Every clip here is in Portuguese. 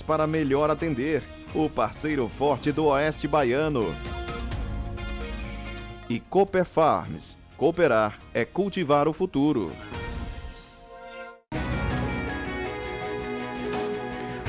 para melhor atender. O parceiro forte do Oeste Baiano. E Cooper Farms. Cooperar é cultivar o futuro.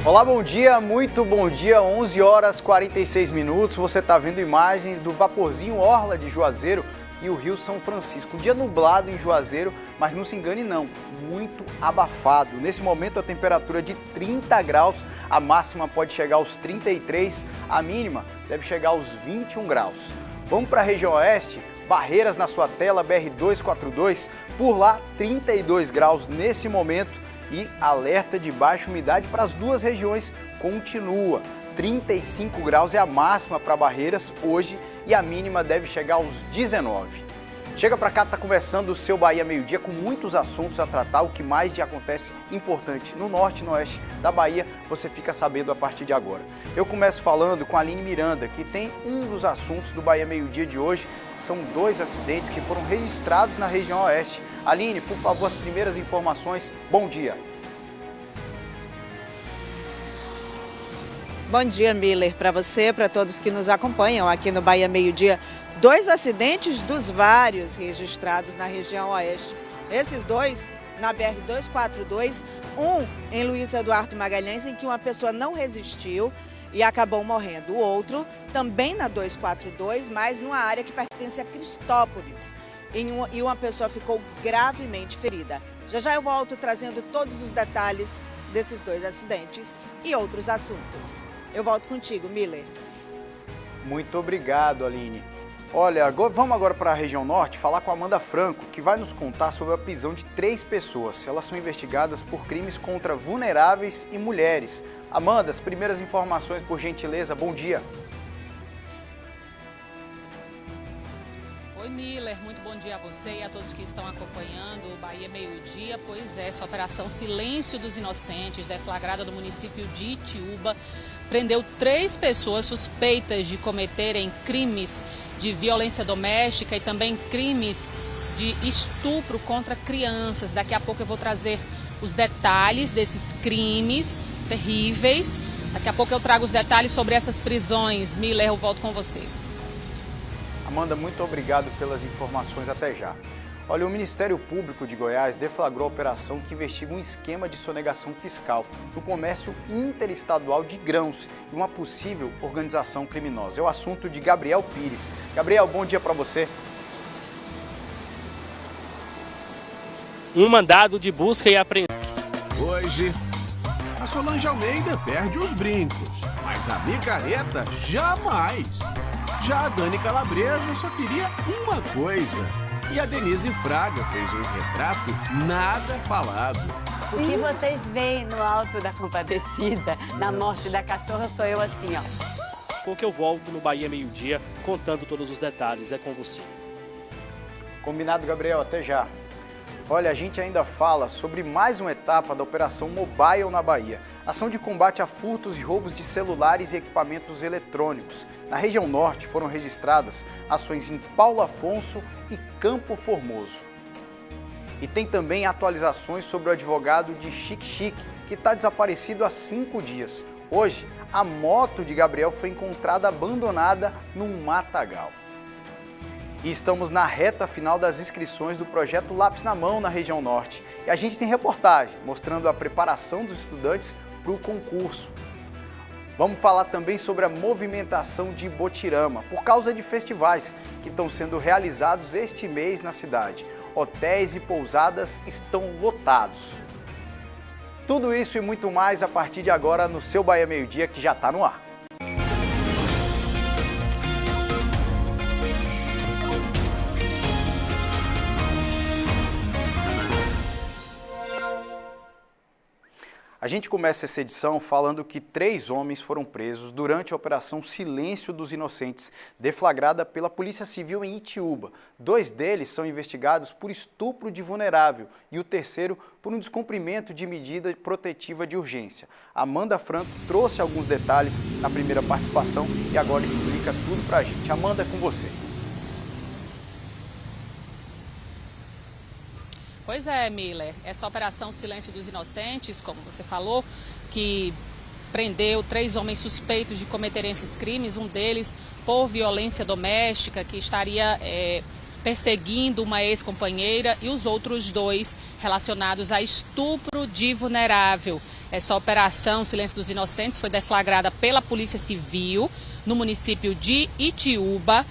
Olá, bom dia, muito bom dia, 11 horas 46 minutos. Você está vendo imagens do vaporzinho Orla de Juazeiro e o Rio São Francisco. Um dia nublado em Juazeiro, mas não se engane não, muito abafado. Nesse momento a temperatura de 30 graus, a máxima pode chegar aos 33, a mínima deve chegar aos 21 graus. Vamos para a região oeste, Barreiras na sua tela, BR-242, por lá 32 graus nesse momento e alerta de baixa umidade para as duas regiões continua. 35 graus é a máxima para Barreiras hoje e a mínima deve chegar aos 19. Chega para cá, está começando o seu Bahia Meio Dia com muitos assuntos a tratar, o que mais de acontece importante no norte e no oeste da Bahia, você fica sabendo a partir de agora. Eu começo falando com a Aline Miranda, que tem um dos assuntos do Bahia Meio Dia de hoje, são 2 acidentes que foram registrados na região oeste. Aline, por favor, as primeiras informações, bom dia. Bom dia, Miller, para você, para todos que nos acompanham aqui no Bahia Meio Dia. 2 acidentes dos vários registrados na região oeste. Esses 2 na BR-242, um em Luiz Eduardo Magalhães, em que uma pessoa não resistiu e acabou morrendo. O outro também na 242, mas numa área que pertence a Cristópolis. E uma pessoa ficou gravemente ferida. Já já eu volto trazendo todos os detalhes desses 2 acidentes e outros assuntos. Eu volto contigo, Miller. Muito obrigado, Aline. Olha, vamos agora para a região norte falar com a Amanda Franco, que vai nos contar sobre a prisão de 3 pessoas. Elas são investigadas por crimes contra vulneráveis e mulheres. Amanda, as primeiras informações, por gentileza, bom dia. Oi, Miller, muito bom dia a você e a todos que estão acompanhando o Bahia Meio Dia. Pois é, essa operação Silêncio dos Inocentes, deflagrada no município de Itiúba, prendeu 3 pessoas suspeitas de cometerem crimes de violência doméstica e também crimes de estupro contra crianças. Daqui a pouco eu vou trazer os detalhes desses crimes terríveis. Daqui a pouco eu trago os detalhes sobre essas prisões. Miller, eu volto com você. Amanda, muito obrigado pelas informações, até já. Olha, o Ministério Público de Goiás deflagrou a operação que investiga um esquema de sonegação fiscal no comércio interestadual de grãos e uma possível organização criminosa. É o assunto de Gabriel Pires. Gabriel, bom dia para você. Um mandado de busca e apreensão. Hoje, a Solange Almeida perde os brincos, mas a micareta jamais. Já a Dani Calabresa só queria uma coisa. E a Denise Fraga fez um retrato nada falado. O que vocês veem no Alto da Compadecida, na morte da cachorra, sou eu assim, ó. Com que eu volto no Bahia Meio Dia, contando todos os detalhes. É com você. Combinado, Gabriel, até já. Olha, a gente ainda fala sobre mais uma etapa da Operação Mobile na Bahia. Ação de combate a furtos e roubos de celulares e equipamentos eletrônicos. Na região norte foram registradas ações em Paulo Afonso e Campo Formoso. E tem também atualizações sobre o advogado de Xique-Xique, que está desaparecido há 5 dias. Hoje, a moto de Gabriel foi encontrada abandonada num matagal. E estamos na reta final das inscrições do projeto Lápis na Mão na região norte. E a gente tem reportagem mostrando a preparação dos estudantes para o concurso. Vamos falar também sobre a movimentação de Ibotirama, por causa de festivais que estão sendo realizados este mês na cidade. Hotéis e pousadas estão lotados. Tudo isso e muito mais a partir de agora no seu Bahia Meio Dia, que já está no ar. A gente começa essa edição falando que 3 homens foram presos durante a Operação Silêncio dos Inocentes, deflagrada pela Polícia Civil em Itiúba. 2 deles são investigados por estupro de vulnerável e o terceiro por um descumprimento de medida protetiva de urgência. Amanda Franco trouxe alguns detalhes na primeira participação e agora explica tudo pra gente. Amanda, é com você. Pois é, Miller, essa operação Silêncio dos Inocentes, como você falou, que prendeu 3 homens suspeitos de cometerem esses crimes, um deles por violência doméstica, que estaria perseguindo uma ex-companheira, e os outros 2 relacionados a estupro de vulnerável. Essa operação Silêncio dos Inocentes foi deflagrada pela Polícia Civil no município de Itiúba.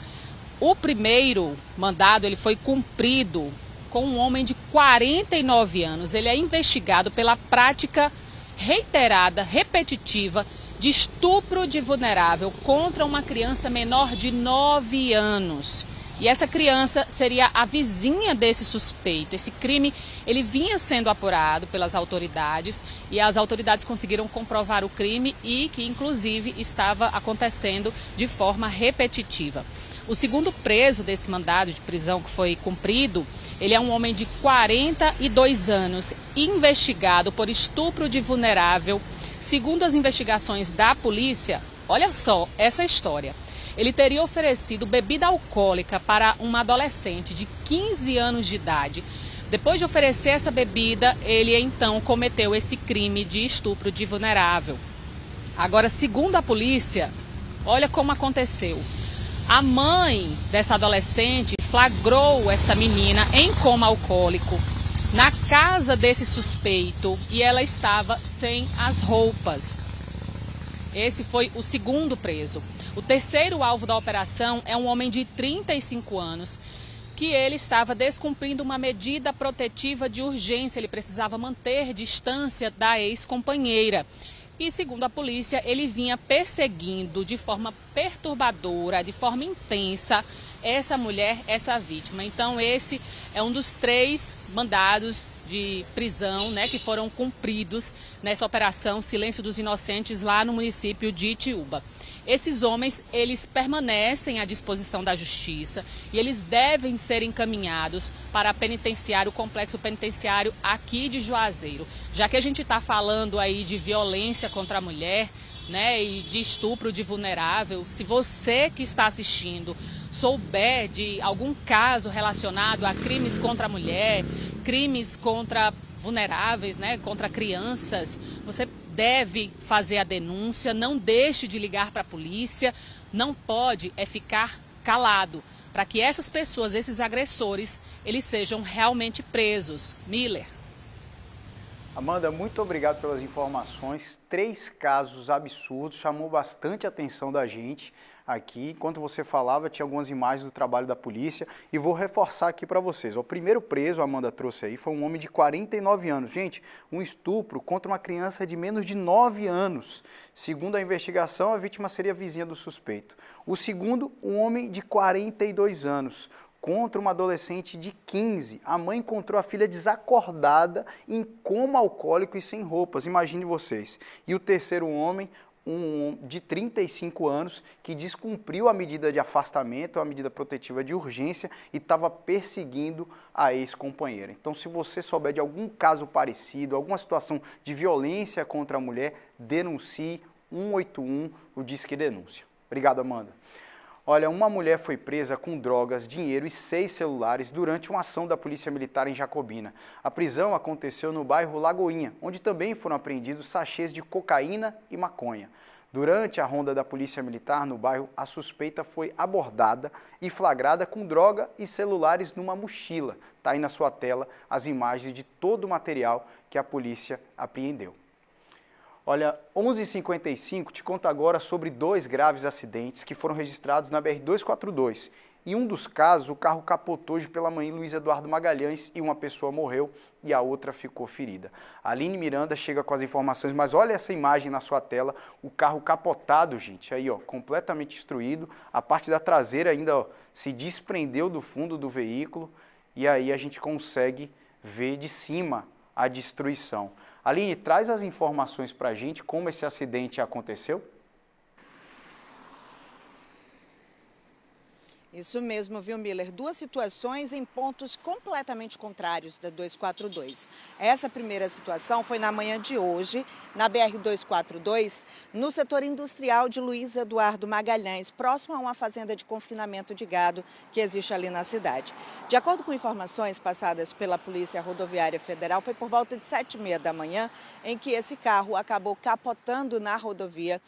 O primeiro mandado ele foi cumprido com um homem de 49 anos. Ele é investigado pela prática reiterada, repetitiva, de estupro de vulnerável contra uma criança menor de 9 anos. E essa criança seria a vizinha desse suspeito. Esse crime ele vinha sendo apurado pelas autoridades e as autoridades conseguiram comprovar o crime e que, inclusive, estava acontecendo de forma repetitiva. O segundo preso desse mandado de prisão que foi cumprido, ele é um homem de 42 anos, investigado por estupro de vulnerável. Segundo as investigações da polícia, olha só essa história. Ele teria oferecido bebida alcoólica para uma adolescente de 15 anos de idade. Depois de oferecer essa bebida, ele então cometeu esse crime de estupro de vulnerável. Agora, segundo a polícia, olha como aconteceu. A mãe dessa adolescente flagrou essa menina em coma alcoólico na casa desse suspeito e ela estava sem as roupas. Esse foi o segundo preso. O terceiro alvo da operação é um homem de 35 anos, que ele estava descumprindo uma medida protetiva de urgência. Ele precisava manter distância da ex-companheira. E, segundo a polícia, ele vinha perseguindo de forma perturbadora, de forma intensa, essa mulher, essa vítima. Então, esse é um dos 3 mandados de prisão, né, que foram cumpridos nessa operação Silêncio dos Inocentes lá no município de Itiúba. Esses homens, eles permanecem à disposição da justiça e eles devem ser encaminhados para o complexo penitenciário aqui de Juazeiro. Já que a gente está falando aí de violência contra a mulher, né, e de estupro de vulnerável, se você que está assistindo souber de algum caso relacionado a crimes contra a mulher, crimes contra vulneráveis, né, contra crianças, você deve fazer a denúncia, não deixe de ligar para a polícia, não pode ficar calado, para que essas pessoas, esses agressores, eles sejam realmente presos. Miller. Amanda, muito obrigado pelas informações. 3 casos absurdos, chamou bastante a atenção da gente aqui. Enquanto você falava, tinha algumas imagens do trabalho da polícia e vou reforçar aqui para vocês. O primeiro preso, a Amanda trouxe aí, foi um homem de 49 anos. Gente, um estupro contra uma criança de menos de 9 anos. Segundo a investigação, a vítima seria vizinha do suspeito. O segundo, um homem de 42 anos. Contra uma adolescente de 15. A mãe encontrou a filha desacordada, em coma alcoólico e sem roupas. Imagine vocês. E o terceiro homem, um de 35 anos, que descumpriu a medida de afastamento, a medida protetiva de urgência e estava perseguindo a ex-companheira. Então, se você souber de algum caso parecido, alguma situação de violência contra a mulher, denuncie 181, o Disque Denúncia. Obrigado, Amanda. Olha, uma mulher foi presa com drogas, dinheiro e 6 celulares durante uma ação da Polícia Militar em Jacobina. A prisão aconteceu no bairro Lagoinha, onde também foram apreendidos sachês de cocaína e maconha. Durante a ronda da Polícia Militar no bairro, a suspeita foi abordada e flagrada com droga e celulares numa mochila. Está aí na sua tela as imagens de todo o material que a polícia apreendeu. Olha, 11h55 te conto agora sobre 2 graves acidentes que foram registrados na BR-242. Em um dos casos, o carro capotou hoje pela manhã Luiz Eduardo Magalhães e uma pessoa morreu e a outra ficou ferida. A Aline Miranda chega com as informações, mas olha essa imagem na sua tela, o carro capotado, gente, aí ó, completamente destruído. A parte da traseira ainda ó, se desprendeu do fundo do veículo e aí a gente consegue ver de cima a destruição. Aline, traz as informações para a gente, como esse acidente aconteceu. Isso mesmo, viu, Miller? Duas situações em pontos completamente contrários da 242. Essa primeira situação foi na manhã de hoje, na BR-242, no setor industrial de Luiz Eduardo Magalhães, próximo a uma fazenda de confinamento de gado que existe ali na cidade. De acordo com informações passadas pela Polícia Rodoviária Federal, foi por volta de 7h30 da manhã em que esse carro acabou capotando na rodovia.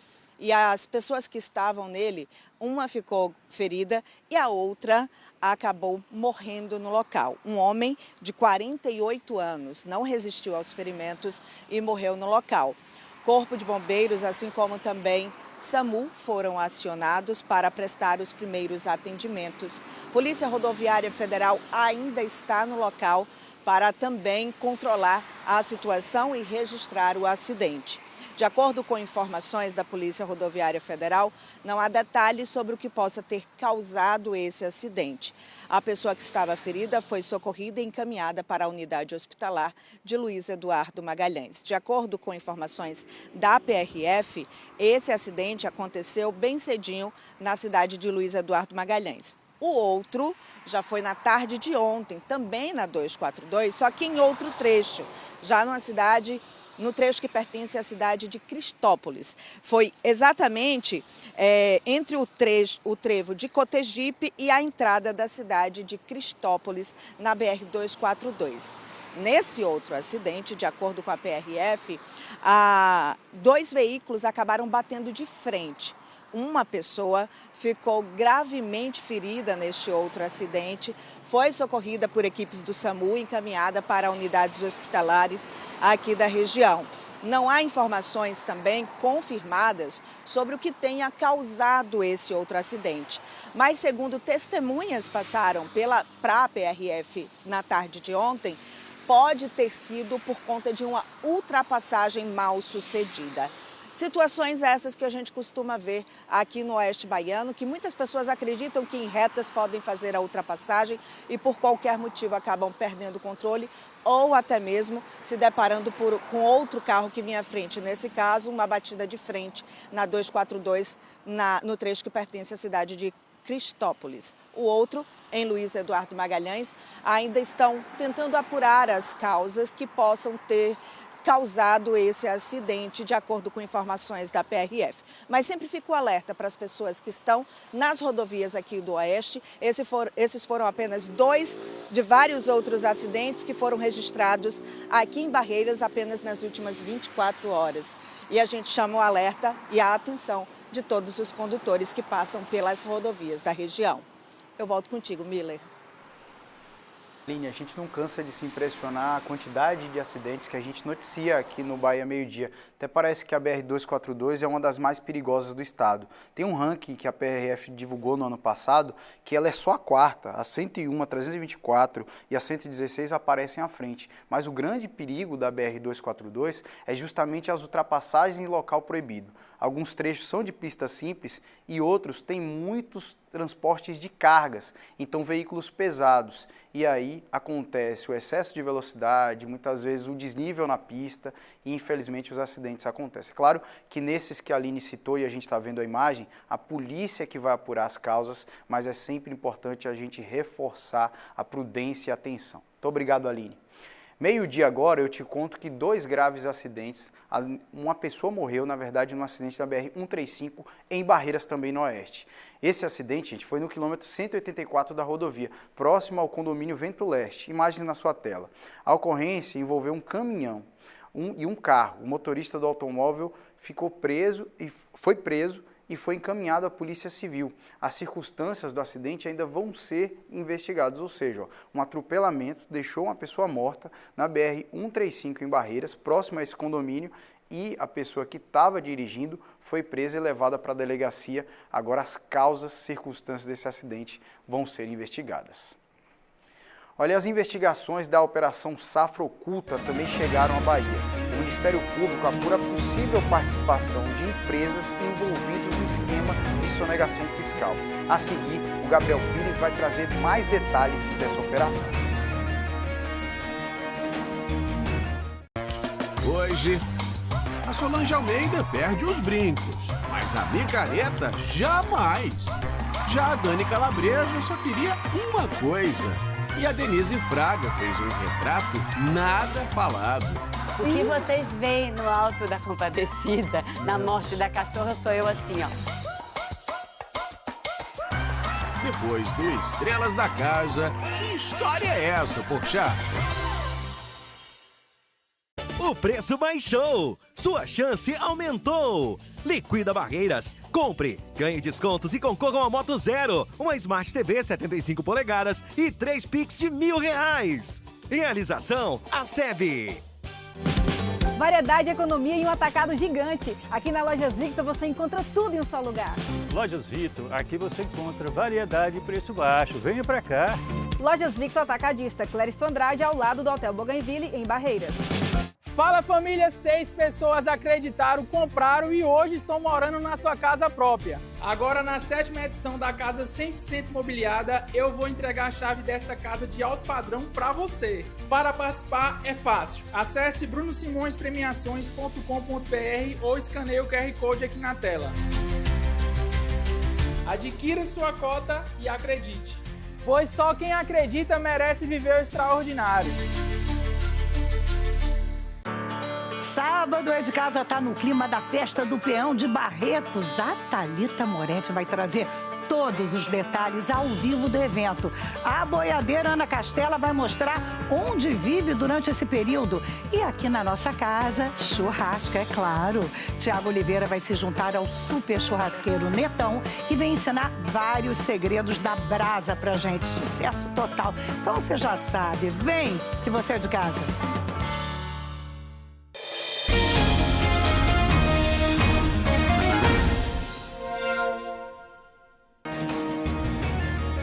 E as pessoas que estavam nele, uma ficou ferida e a outra acabou morrendo no local. Um homem de 48 anos não resistiu aos ferimentos e morreu no local. Corpo de Bombeiros, assim como também SAMU, foram acionados para prestar os primeiros atendimentos. Polícia Rodoviária Federal ainda está no local para também controlar a situação e registrar o acidente. De acordo com informações da Polícia Rodoviária Federal, não há detalhes sobre o que possa ter causado esse acidente. A pessoa que estava ferida foi socorrida e encaminhada para a unidade hospitalar de Luiz Eduardo Magalhães. De acordo com informações da PRF, esse acidente aconteceu bem cedinho na cidade de Luiz Eduardo Magalhães. O outro já foi na tarde de ontem, também na 242, só que em outro trecho, já no trecho que pertence à cidade de Cristópolis. Foi exatamente entre o trevo de Cotegipe e a entrada da cidade de Cristópolis, na BR-242. Nesse outro acidente, de acordo com a PRF, dois veículos acabaram batendo de frente. Uma pessoa ficou gravemente ferida neste outro acidente, foi socorrida por equipes do SAMU e encaminhada para unidades hospitalares aqui da região. Não há informações também confirmadas sobre o que tenha causado esse outro acidente. Mas, segundo testemunhas passaram para a PRF na tarde de ontem, pode ter sido por conta de uma ultrapassagem mal sucedida. Situações essas que a gente costuma ver aqui no Oeste Baiano, que muitas pessoas acreditam que em retas podem fazer a ultrapassagem e por qualquer motivo acabam perdendo o controle ou até mesmo se deparando com outro carro que vinha à frente. Nesse caso, uma batida de frente na 242, no trecho que pertence à cidade de Cristópolis. O outro, em Luiz Eduardo Magalhães, ainda estão tentando apurar as causas que possam ter causado esse acidente, de acordo com informações da PRF. Mas sempre fico alerta para as pessoas que estão nas rodovias aqui do Oeste. Esses foram apenas dois de vários outros acidentes que foram registrados aqui em Barreiras apenas nas últimas 24 horas. E a gente chama o alerta e a atenção de todos os condutores que passam pelas rodovias da região. Eu volto contigo, Miller. A gente não cansa de se impressionar a quantidade de acidentes que a gente noticia aqui no Bahia Meio Dia. Até parece que a BR-242 é uma das mais perigosas do estado. Tem um ranking que a PRF divulgou no ano passado, que ela é só a quarta. A 101, a 324 e a 116 aparecem à frente. Mas o grande perigo da BR-242 é justamente as ultrapassagens em local proibido. Alguns trechos são de pista simples e outros têm muitos transportes de cargas, então veículos pesados. E aí acontece o excesso de velocidade, muitas vezes o desnível na pista e infelizmente os acidentes acontecem. É claro que nesses que a Aline citou e a gente está vendo a imagem, a polícia que vai apurar as causas, mas é sempre importante a gente reforçar a prudência e a atenção. Muito obrigado, Aline. Meio-dia agora eu te conto que dois graves acidentes, uma pessoa morreu, na verdade, num acidente da BR-135 em Barreiras, também no Oeste. Esse acidente, gente, foi no quilômetro 184 da rodovia, próximo ao condomínio Vento Leste. Imagens na sua tela. A ocorrência envolveu um caminhão e um carro. O motorista do automóvel foi preso e foi encaminhado à Polícia Civil. As circunstâncias do acidente ainda vão ser investigadas, ou seja, um atropelamento deixou uma pessoa morta na BR-135 em Barreiras, próximo a esse condomínio, e a pessoa que estava dirigindo foi presa e levada para a delegacia. Agora as causas, circunstâncias desse acidente vão ser investigadas. Olha, as investigações da Operação Safra Oculta também chegaram à Bahia. O Ministério Público apura possível participação de empresas envolvidas no esquema de sonegação fiscal. A seguir, o Gabriel Pires vai trazer mais detalhes dessa operação. Hoje, a Solange Almeida perde os brincos, mas a micareta jamais. Já a Dani Calabresa só queria uma coisa. E a Denise Fraga fez um retrato nada falado. O que vocês veem no Alto da Compadecida, na morte da cachorra, sou eu assim, ó. Depois do Estrelas da Casa, que história é essa, Porchat? O preço baixou, sua chance aumentou. Liquida barreiras, compre, ganhe descontos e concorra a uma Moto Zero, uma Smart TV 75 polegadas e 3 Pix de R$1.000. Realização, a SEB. Variedade e economia em um atacado gigante. Aqui na Lojas Victor você encontra tudo em um só lugar. Lojas Victor, aqui você encontra variedade e preço baixo. Venha pra cá. Lojas Victor Atacadista, Clériston Andrade, ao lado do Hotel Bougainville, em Barreiras. Fala família, 6 pessoas acreditaram, compraram e hoje estão morando na sua casa própria. Agora na 7ª edição da Casa 100% Mobiliada, eu vou entregar a chave dessa casa de alto padrão para você. Para participar é fácil, acesse brunosimõespremiações.com.br ou escaneie o QR Code aqui na tela. Adquira sua cota e acredite, pois só quem acredita merece viver o extraordinário. Sábado é de casa, tá no clima da festa do Peão de Barretos. A Thalita Moretti vai trazer todos os detalhes ao vivo do evento. A boiadeira Ana Castela vai mostrar onde vive durante esse período. E aqui na nossa casa, churrasco, é claro. Tiago Oliveira vai se juntar ao super churrasqueiro Netão, que vem ensinar vários segredos da brasa pra gente. Sucesso total. Então você já sabe, vem que você é de casa.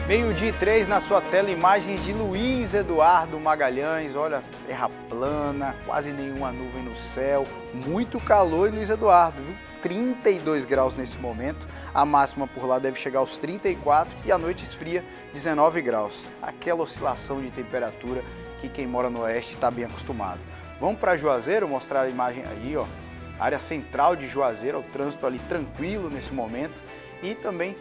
Meio-dia e 3 na sua tela, imagens de Luiz Eduardo Magalhães. Olha, terra plana, quase nenhuma nuvem no céu, muito calor em Luiz Eduardo, viu? 32 graus nesse momento, a máxima por lá deve chegar aos 34 e a noite esfria 19 graus. Aquela oscilação de temperatura que quem mora no oeste está bem acostumado. Vamos para Juazeiro mostrar a imagem aí, ó. Área central de Juazeiro, o trânsito ali tranquilo nesse momento e também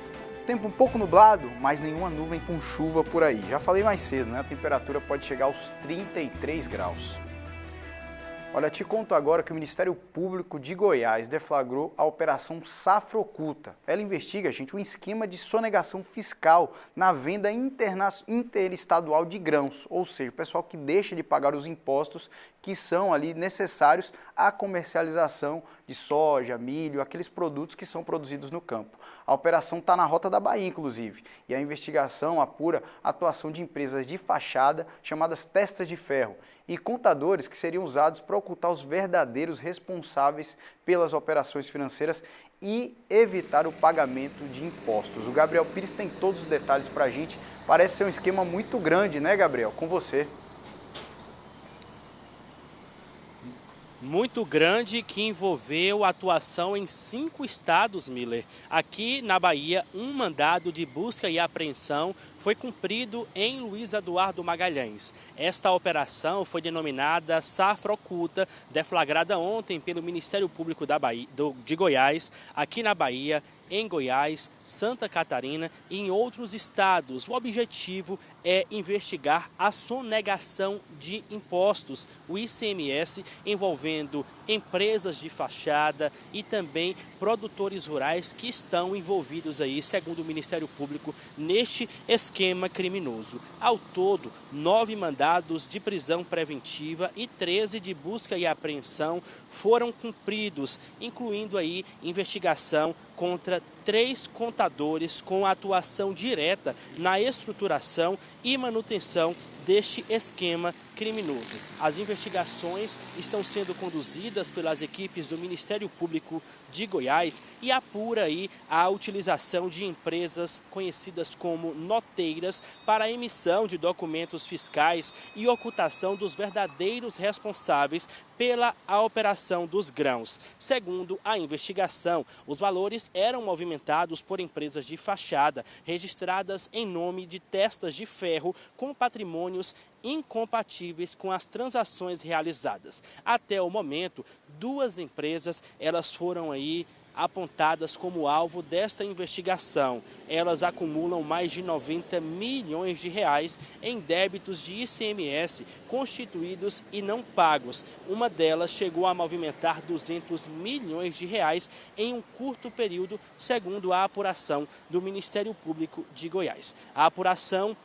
tempo um pouco nublado, mas nenhuma nuvem com chuva por aí. Já falei mais cedo, né? A temperatura pode chegar aos 33 graus. Olha, te conto agora que o Ministério Público de Goiás deflagrou a Operação Safra Oculta. Ela investiga, gente, um esquema de sonegação fiscal na venda interestadual de grãos, ou seja, o pessoal que deixa de pagar os impostos que são ali necessários à comercialização de soja, milho, aqueles produtos que são produzidos no campo. A operação está na Rota da Bahia, inclusive, e a investigação apura a atuação de empresas de fachada chamadas testas de ferro e contadores que seriam usados para ocultar os verdadeiros responsáveis pelas operações financeiras e evitar o pagamento de impostos. O Gabriel Pires tem todos os detalhes para a gente. Parece ser um esquema muito grande, né, Gabriel? Com você. Muito grande, que envolveu atuação em 5 estados, Miller. Aqui na Bahia, um mandado de busca e apreensão foi cumprido em Luiz Eduardo Magalhães. Esta operação foi denominada Safra Oculta, deflagrada ontem pelo Ministério Público de Goiás, aqui na Bahia, em Goiás, Santa Catarina e em outros estados. O objetivo é investigar a sonegação de impostos, o ICMS, envolvendo empresas de fachada e também produtores rurais que estão envolvidos aí, segundo o Ministério Público, neste esquema criminoso. Ao todo, 9 mandados de prisão preventiva e 13 de busca e apreensão foram cumpridos, incluindo aí investigação contra 3 contadores com atuação direta na estruturação e manutenção deste esquema criminoso. As investigações estão sendo conduzidas pelas equipes do Ministério Público de Goiás e apura aí a utilização de empresas conhecidas como noteiras para a emissão de documentos fiscais e ocultação dos verdadeiros responsáveis pela operação dos grãos. Segundo a investigação, os valores eram movimentados por empresas de fachada, registradas em nome de testas de ferro com patrimônios incompatíveis com as transações realizadas. Até o momento, 2 empresas elas foram apontadas como alvo desta investigação. Elas acumulam mais de 90 milhões de reais em débitos de ICMS constituídos e não pagos. Uma delas chegou a movimentar 200 milhões de reais em um curto período, segundo a apuração do Ministério Público de Goiás. A apuração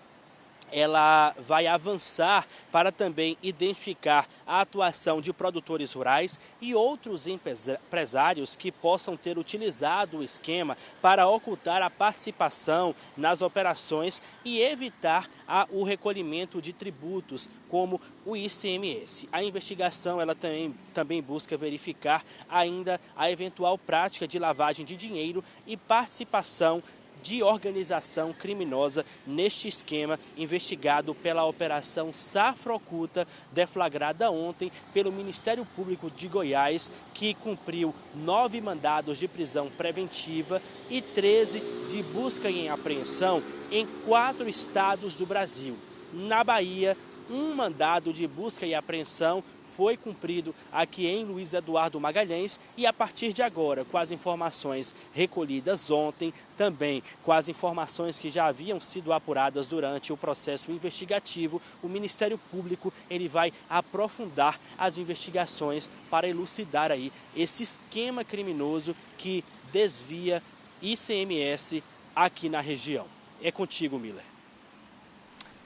ela vai avançar para também identificar a atuação de produtores rurais e outros empresários que possam ter utilizado o esquema para ocultar a participação nas operações e evitar o recolhimento de tributos, como o ICMS. A investigação ela também busca verificar ainda a eventual prática de lavagem de dinheiro e participação de organização criminosa neste esquema investigado pela Operação Safra Oculta, deflagrada ontem pelo Ministério Público de Goiás, que cumpriu 9 mandados de prisão preventiva e 13 de busca e apreensão em 4 estados do Brasil. Na Bahia, um mandado de busca e apreensão foi cumprido aqui em Luiz Eduardo Magalhães e a partir de agora, com as informações recolhidas ontem, também com as informações que já haviam sido apuradas durante o processo investigativo, o Ministério Público ele vai aprofundar as investigações para elucidar esse esquema criminoso que desvia ICMS aqui na região. É contigo, Miller.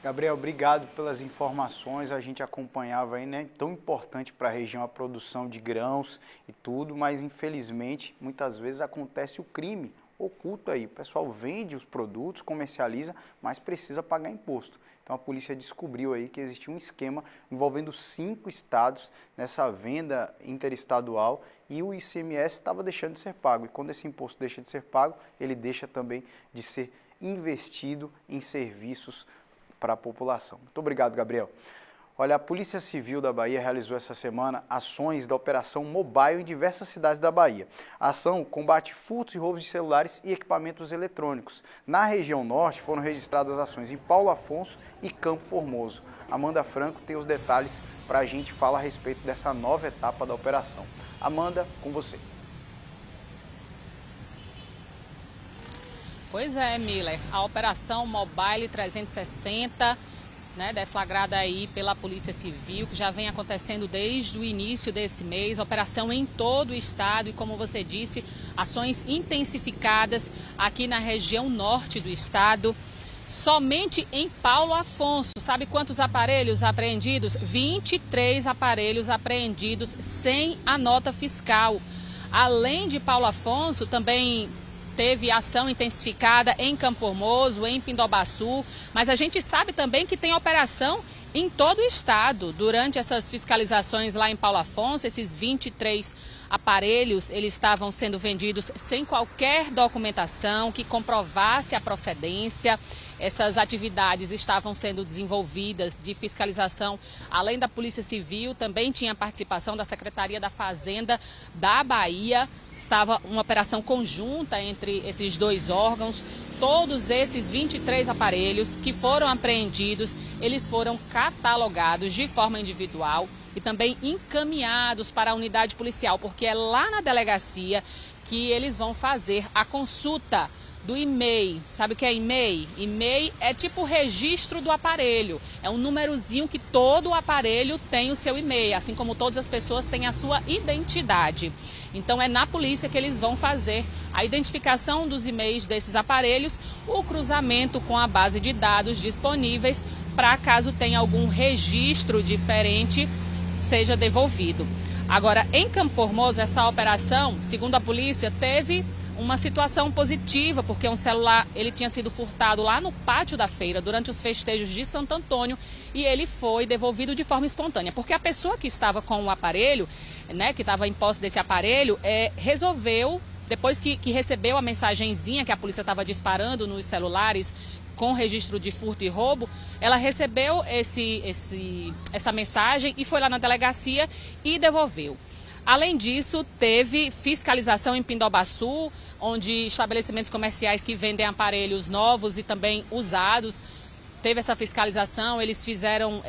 Gabriel, obrigado pelas informações, a gente acompanhava né? Tão importante para a região a produção de grãos e tudo, mas infelizmente muitas vezes acontece o crime oculto o pessoal vende os produtos, comercializa, mas precisa pagar imposto. Então a polícia descobriu que existia um esquema envolvendo 5 estados nessa venda interestadual e o ICMS estava deixando de ser pago. E quando esse imposto deixa de ser pago, ele deixa também de ser investido em serviços para a população. Muito obrigado, Gabriel. Olha, a Polícia Civil da Bahia realizou essa semana ações da Operação Mobile em diversas cidades da Bahia. A ação combate furtos e roubos de celulares e equipamentos eletrônicos. Na região norte foram registradas ações em Paulo Afonso e Campo Formoso. Amanda Franco tem os detalhes para a gente falar a respeito dessa nova etapa da operação. Amanda, com você. Pois é, Miller, a Operação Mobile 360, deflagrada pela Polícia Civil, que já vem acontecendo desde o início desse mês, operação em todo o estado e, como você disse, ações intensificadas aqui na região norte do estado. Somente em Paulo Afonso, sabe quantos aparelhos apreendidos? 23 aparelhos apreendidos sem a nota fiscal. Além de Paulo Afonso, também teve ação intensificada em Campo Formoso, em Pindobaçu, mas a gente sabe também que tem operação em todo o estado. Durante essas fiscalizações lá em Paulo Afonso, esses 23 aparelhos, eles estavam sendo vendidos sem qualquer documentação que comprovasse a procedência. Essas atividades estavam sendo desenvolvidas de fiscalização, além da Polícia Civil, também tinha participação da Secretaria da Fazenda da Bahia. Estava uma operação conjunta entre esses 2 órgãos. Todos esses 23 aparelhos que foram apreendidos, eles foram catalogados de forma individual e também encaminhados para a unidade policial, porque é lá na delegacia que eles vão fazer a consulta do e-mail. Sabe o que é e-mail? E-mail é tipo o registro do aparelho. É um númerozinho que todo o aparelho tem o seu e-mail, assim como todas as pessoas têm a sua identidade. Então é na polícia que eles vão fazer a identificação dos e-mails desses aparelhos, o cruzamento com a base de dados disponíveis para caso tenha algum registro diferente, seja devolvido. Agora, em Campo Formoso, essa operação, segundo a polícia, teve uma situação positiva, porque um celular ele tinha sido furtado lá no pátio da feira durante os festejos de Santo Antônio e ele foi devolvido de forma espontânea, porque a pessoa que estava com o aparelho, que estava em posse desse aparelho, resolveu, depois que recebeu a mensagenzinha que a polícia estava disparando nos celulares com registro de furto e roubo, ela recebeu essa mensagem e foi lá na delegacia e devolveu. Além disso, teve fiscalização em Pindobaçu, onde estabelecimentos comerciais que vendem aparelhos novos e também usados, teve essa fiscalização, eles fizeram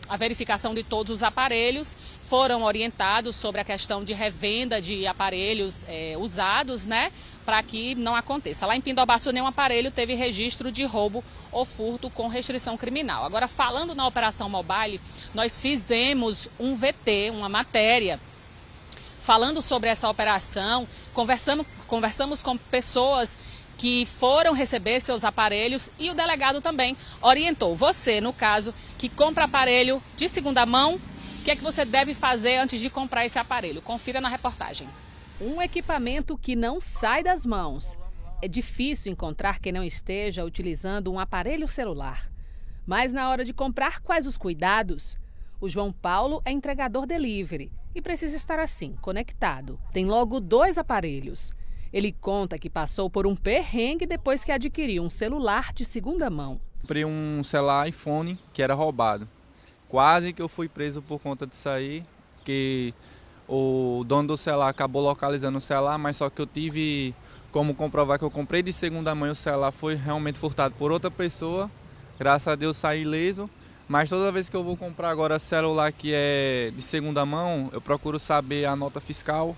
a verificação de todos os aparelhos, foram orientados sobre a questão de revenda de aparelhos usados, né, para que não aconteça. Lá em Pindobaçu, nenhum aparelho teve registro de roubo ou furto com restrição criminal. Agora, falando na Operação Mobile, nós fizemos um VT, uma matéria, falando sobre essa operação, conversamos com pessoas que foram receber seus aparelhos e o delegado também orientou. Você, no caso, que compra aparelho de segunda mão, o que é que você deve fazer antes de comprar esse aparelho? Confira na reportagem. Um equipamento que não sai das mãos. É difícil encontrar quem não esteja utilizando um aparelho celular. Mas na hora de comprar, quais os cuidados? O João Paulo é entregador delivery e precisa estar assim, conectado. Tem logo 2 aparelhos. Ele conta que passou por um perrengue depois que adquiriu um celular de segunda mão. Comprei um celular iPhone que era roubado. Quase que eu fui preso por conta disso aí, porque o dono do celular acabou localizando o celular, mas só que eu tive como comprovar que eu comprei de segunda mão e o celular foi realmente furtado por outra pessoa. Graças a Deus saí ileso. Mas toda vez que eu vou comprar agora celular que é de segunda mão, eu procuro saber a nota fiscal.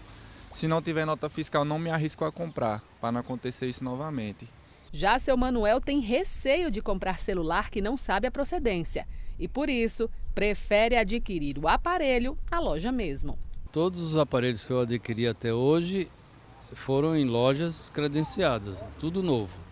Se não tiver nota fiscal, não me arrisco a comprar, para não acontecer isso novamente. Já seu Manuel tem receio de comprar celular que não sabe a procedência e, por isso, prefere adquirir o aparelho na loja mesmo. Todos os aparelhos que eu adquiri até hoje foram em lojas credenciadas, tudo novo.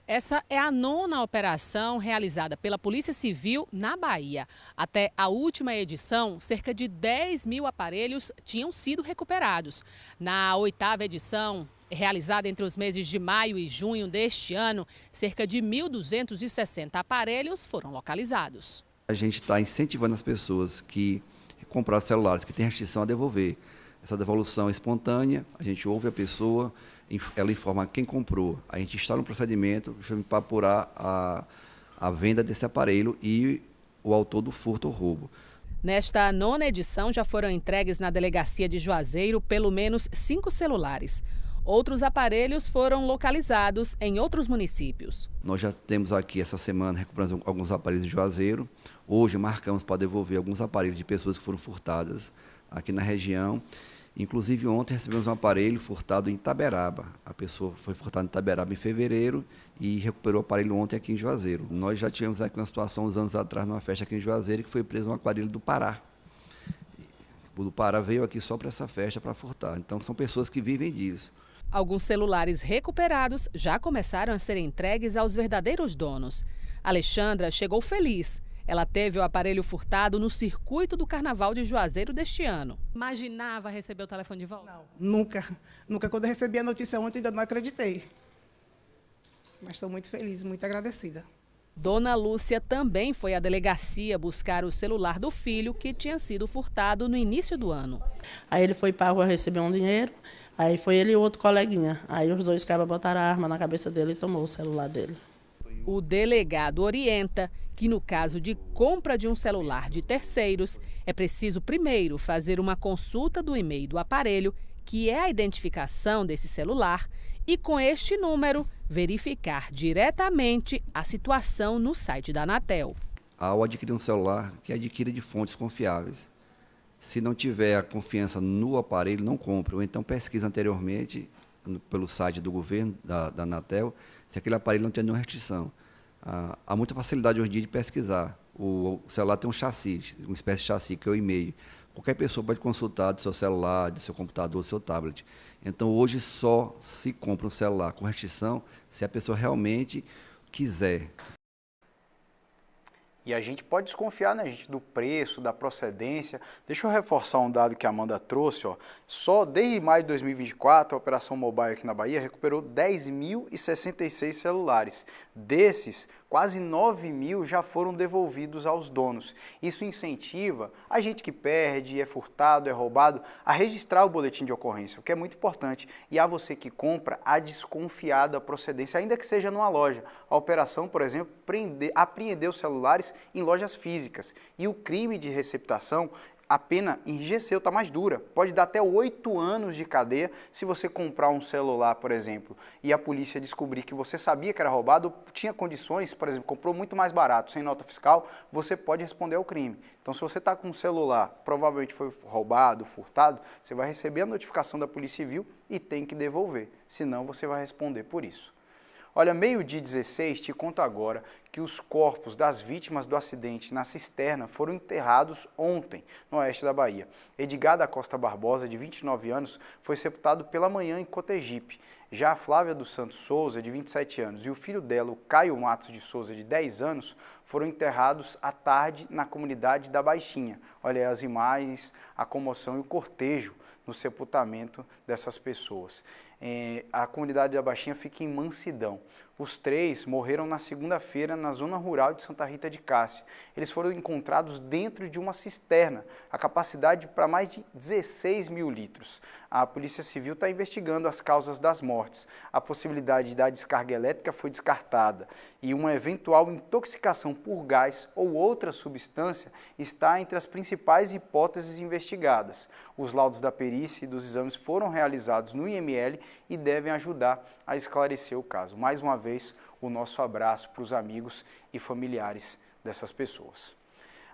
Essa é a 9ª operação realizada pela Polícia Civil na Bahia. Até a última edição, cerca de 10 mil aparelhos tinham sido recuperados. Na 8ª edição, realizada entre os meses de maio e junho deste ano, cerca de 1.260 aparelhos foram localizados. A gente está incentivando as pessoas que compraram celulares que têm restrição a devolver. Essa devolução é espontânea, a gente ouve a pessoa, ela informa quem comprou, a gente instala um procedimento para apurar a venda desse aparelho e o autor do furto ou roubo. Nesta 9ª edição já foram entregues na delegacia de Juazeiro pelo menos 5 celulares. Outros aparelhos foram localizados em outros municípios. Nós já temos aqui essa semana recuperando alguns aparelhos de Juazeiro. Hoje marcamos para devolver alguns aparelhos de pessoas que foram furtadas aqui na região. Inclusive ontem recebemos um aparelho furtado em Itaberaba. A pessoa foi furtada em Itaberaba em fevereiro e recuperou o aparelho ontem aqui em Juazeiro. Nós já tivemos aqui uma situação uns anos atrás numa festa aqui em Juazeiro que foi preso um aparelho do Pará. O do Pará veio aqui só para essa festa para furtar. Então são pessoas que vivem disso. Alguns celulares recuperados já começaram a ser entregues aos verdadeiros donos. Alexandra chegou feliz. Ela teve o aparelho furtado no circuito do Carnaval de Juazeiro deste ano. Imaginava receber o telefone de volta? Não, nunca. Nunca. Quando eu recebi a notícia ontem, ainda não acreditei. Mas estou muito feliz, muito agradecida. Dona Lúcia também foi à delegacia buscar o celular do filho que tinha sido furtado no início do ano. Aí ele foi para a rua receber um dinheiro, aí foi ele e outro coleguinha. Aí os dois cabas botaram a arma na cabeça dele e tomou o celular dele. O delegado orienta que no caso de compra de um celular de terceiros, é preciso primeiro fazer uma consulta do e-mail do aparelho, que é a identificação desse celular, e com este número verificar diretamente a situação no site da Anatel. Ao adquirir um celular, que adquira de fontes confiáveis. Se não tiver a confiança no aparelho, não compre. Ou então pesquisa anteriormente pelo site do governo, da Anatel, se aquele aparelho não tem nenhuma restrição. Há muita facilidade hoje em dia de pesquisar. O celular tem um chassi, uma espécie de chassi, que é o e-mail. Qualquer pessoa pode consultar do seu celular, do seu computador, do seu tablet. Então, hoje só se compra um celular com restrição se a pessoa realmente quiser. E a gente pode desconfiar, né, gente, do preço, da procedência. Deixa eu reforçar um dado que a Amanda trouxe, ó. Só desde maio de 2024, a Operação Mobile aqui na Bahia recuperou 10.066 celulares. Desses, quase 9.000 já foram devolvidos aos donos. Isso incentiva a gente que perde, é furtado, é roubado, a registrar o boletim de ocorrência, o que é muito importante. E a você que compra, a desconfiar da procedência, ainda que seja numa loja. A operação, por exemplo, apreendeu celulares em lojas físicas. E o crime de receptação, a pena enrijeceu, está mais dura. Pode dar até 8 anos de cadeia se você comprar um celular, por exemplo, e a polícia descobrir que você sabia que era roubado, tinha condições, por exemplo, comprou muito mais barato, sem nota fiscal, você pode responder ao crime. Então, se você está com um celular, provavelmente foi roubado, furtado, você vai receber a notificação da Polícia Civil e tem que devolver, senão você vai responder por isso. Olha, 12h16, te conto agora que os corpos das vítimas do acidente na cisterna foram enterrados ontem, no oeste da Bahia. Edgar da Costa Barbosa, de 29 anos, foi sepultado pela manhã em Cotegipe. Já a Flávia dos Santos Souza, de 27 anos, e o filho dela, o Caio Matos de Souza, de 10 anos, foram enterrados à tarde na comunidade da Baixinha. Olha as imagens, a comoção e o cortejo no sepultamento dessas pessoas. A comunidade da Baixinha fica em Mansidão. Os 3 morreram na segunda-feira na zona rural de Santa Rita de Cássia. Eles foram encontrados dentro de uma cisterna, a capacidade para mais de 16 mil litros. A Polícia Civil está investigando as causas das mortes. A possibilidade da descarga elétrica foi descartada e uma eventual intoxicação por gás ou outra substância está entre as principais hipóteses investigadas. Os laudos da perícia e dos exames foram realizados no IML e devem ajudar a esclarecer o caso. Mais uma vez, o nosso abraço para os amigos e familiares dessas pessoas.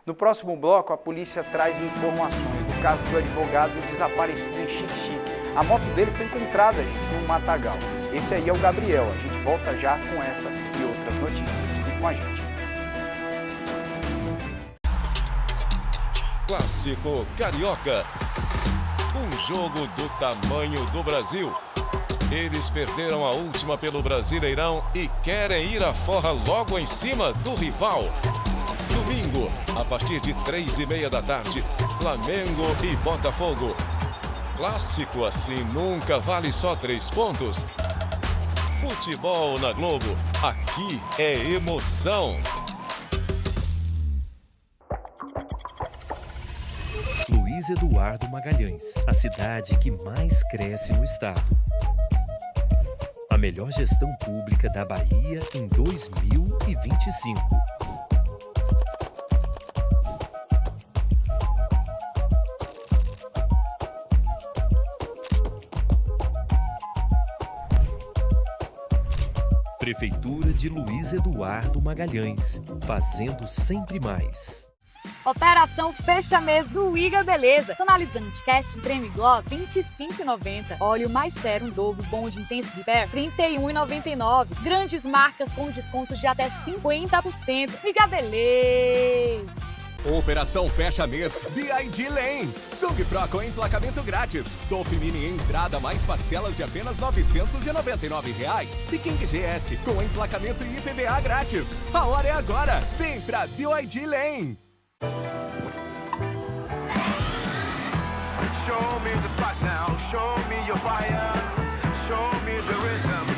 No próximo bloco, a polícia traz informações do caso do advogado desaparecido em Xique-Xique. A moto dele foi encontrada, gente, no matagal. Esse aí é o Gabriel. A gente volta já com essa e outras notícias. Fique com a gente. Clássico Carioca. Um jogo do tamanho do Brasil. Eles perderam a última pelo Brasileirão e querem ir à forra logo em cima do rival. Domingo, a partir de 3h30 da tarde, Flamengo e Botafogo. Clássico assim nunca vale só 3 pontos. Futebol na Globo, aqui é emoção. Luiz Eduardo Magalhães, a cidade que mais cresce no estado. A melhor gestão pública da Bahia em 2025. Prefeitura de Luiz Eduardo Magalhães, fazendo sempre mais. Operação Fecha Mês do Iga Beleza. Tonalizante Cash Creme Gloss, R$ 25,90. Óleo Mais Sérum Dove Bond Intense Repair, R$ 31,99. Grandes marcas com descontos de até 50%. Iga Beleza. Operação Fecha Mês BID Lane. Sung Pro com emplacamento grátis. Dolphin Mini entrada mais parcelas de apenas R$ 999. E King GS com emplacamento e IPVA grátis. A hora é agora. Vem pra BID Lane. Show me the spot now, show me your fire, show me the rhythm.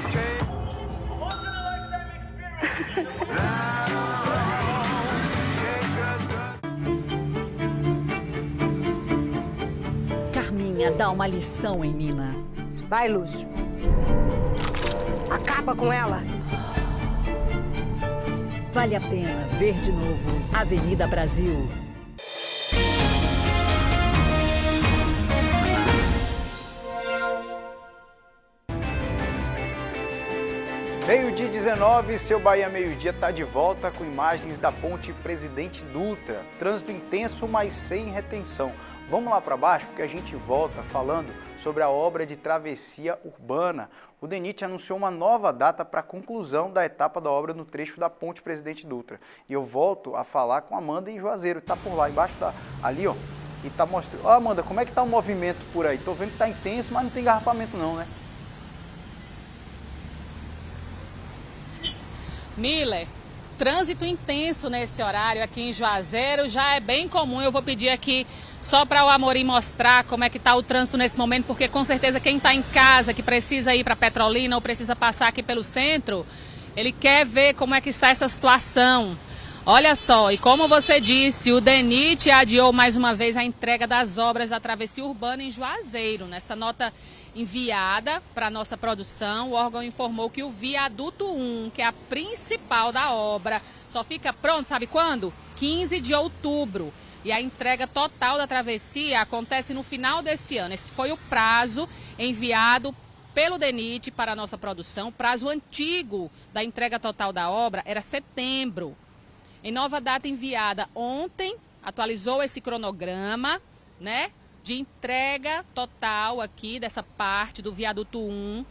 Carminha dá uma lição em Nina. Vai, Lúcio. Acaba com ela. Vale a pena ver de novo Avenida Brasil. Meio-dia 19, seu Bahia Meio-Dia está de volta com imagens da ponte Presidente Dutra. Trânsito intenso, mas sem retenção. Vamos lá para baixo, porque a gente volta falando sobre a obra de travessia urbana. O DENIT anunciou uma nova data para a conclusão da etapa da obra no trecho da ponte Presidente Dutra. E eu volto a falar com a Amanda em Juazeiro, está por lá embaixo, tá ali, ó. E tá mostrando. Ó, Amanda, como é que tá o movimento por aí? Tô vendo que tá intenso, mas não tem engarrafamento não, né? Miller, trânsito intenso nesse horário aqui em Juazeiro. Já é bem comum, eu vou pedir aqui só para o Amorim mostrar como é que está o trânsito nesse momento, porque com certeza quem está em casa, que precisa ir para Petrolina ou precisa passar aqui pelo centro, ele quer ver como é que está essa situação. Olha só, e como você disse, o DENIT adiou mais uma vez a entrega das obras da travessia urbana em Juazeiro. Nessa nota enviada para a nossa produção, o órgão informou que o viaduto 1, que é a principal da obra, só fica pronto, sabe quando? 15 de outubro. E a entrega total da travessia acontece no final desse ano. Esse foi o prazo enviado pelo DENIT para a nossa produção. O prazo antigo da entrega total da obra era setembro. Em nova data enviada ontem, atualizou esse cronograma, né, de entrega total aqui dessa parte do viaduto 1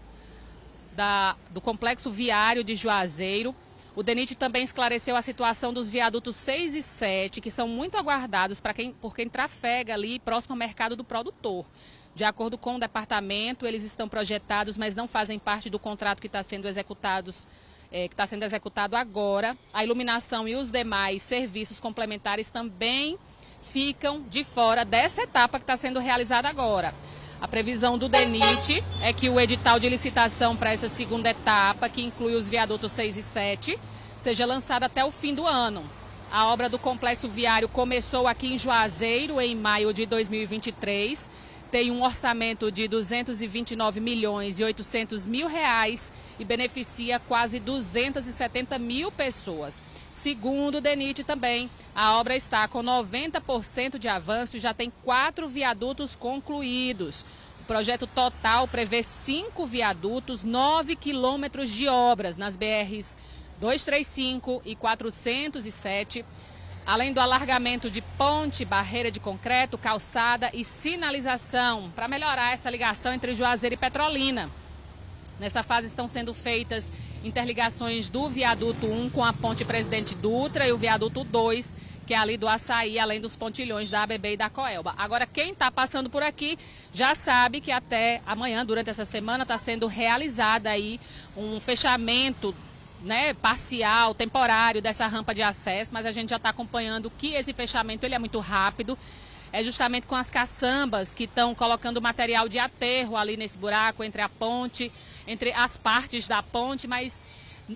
do complexo viário de Juazeiro. O DENIT também esclareceu a situação dos viadutos 6 e 7, que são muito aguardados por quem trafega ali próximo ao mercado do produtor. De acordo com o departamento, eles estão projetados, mas não fazem parte do contrato que está sendo executado agora. A iluminação e os demais serviços complementares também ficam de fora dessa etapa que está sendo realizada agora. A previsão do DENIT é que o edital de licitação para essa segunda etapa, que inclui os viadutos 6 e 7, seja lançado até o fim do ano. A obra do complexo viário começou aqui em Juazeiro em maio de 2023. Tem um orçamento de 229 milhões e 800 mil reais e beneficia quase 270 mil pessoas. Segundo o DENIT também, a obra está com 90% de avanço e já tem 4 viadutos concluídos. O projeto total prevê 5 viadutos, 9 quilômetros de obras nas BRs 235 e 407, além do alargamento de ponte, barreira de concreto, calçada e sinalização para melhorar essa ligação entre Juazeiro e Petrolina. Nessa fase estão sendo feitas interligações do viaduto 1 com a ponte Presidente Dutra e o viaduto 2, que é ali do Açaí, além dos pontilhões da ABB e da Coelba. Agora, quem está passando por aqui já sabe que até amanhã, durante essa semana, está sendo realizada aí um fechamento, né, parcial, temporário dessa rampa de acesso, mas a gente já está acompanhando que esse fechamento ele é muito rápido. É justamente com as caçambas que estão colocando material de aterro ali nesse buraco entre a ponte, entre as partes da ponte, mas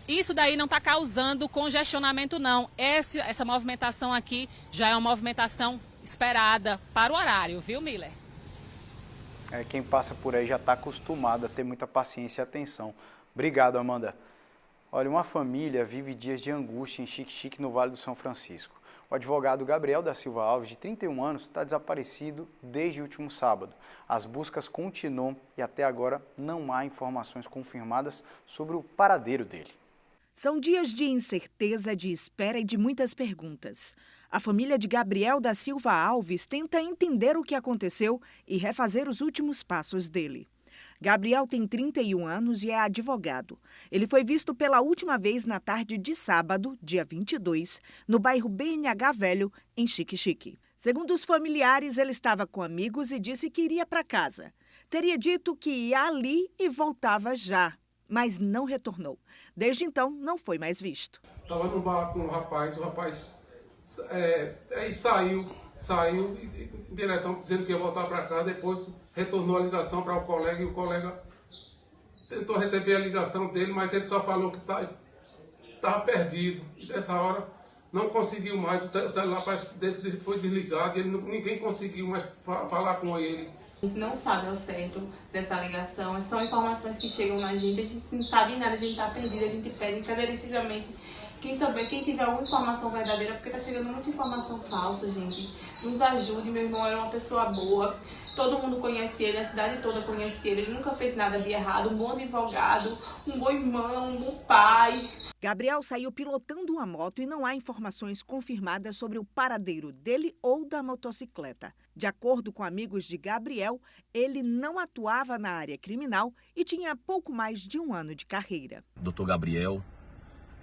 isso daí não está causando congestionamento não. Essa movimentação aqui já é uma movimentação esperada para o horário, viu, Miller? Quem passa por aí já está acostumado a ter muita paciência e atenção. Obrigado, Amanda. Olha, uma família vive dias de angústia em Xique-Xique, no Vale do São Francisco. O advogado Gabriel da Silva Alves, de 31 anos, está desaparecido desde o último sábado. As buscas continuam e até agora não há informações confirmadas sobre o paradeiro dele. São dias de incerteza, de espera e de muitas perguntas. A família de Gabriel da Silva Alves tenta entender o que aconteceu e refazer os últimos passos dele. Gabriel tem 31 anos e é advogado. Ele foi visto pela última vez na tarde de sábado, dia 22, no bairro BNH Velho, em Xique-Xique. Segundo os familiares, ele estava com amigos e disse que iria para casa. Teria dito que ia ali e voltava já, mas não retornou. Desde então, não foi mais visto. Estava no bar com o rapaz aí saiu em direção, dizendo que ia voltar para casa, depois retornou a ligação para o colega e o colega tentou receber a ligação dele, mas ele só falou que estava perdido. E nessa hora não conseguiu mais, o celular parece que foi desligado e ninguém conseguiu mais falar com ele. A gente não sabe ao certo dessa ligação, são informações que chegam na gente, a gente não sabe nada, a gente está perdido, a gente pede encarecidamente quem tiver alguma informação verdadeira, porque está chegando muita informação falsa, gente. Nos ajude, meu irmão era uma pessoa boa, todo mundo conhece ele, a cidade toda conhece ele nunca fez nada de errado, um bom advogado, um bom irmão, um bom pai. Gabriel saiu pilotando uma moto e não há informações confirmadas sobre o paradeiro dele ou da motocicleta. De acordo com amigos de Gabriel, ele não atuava na área criminal e tinha pouco mais de 1 ano de carreira. Dr. Gabriel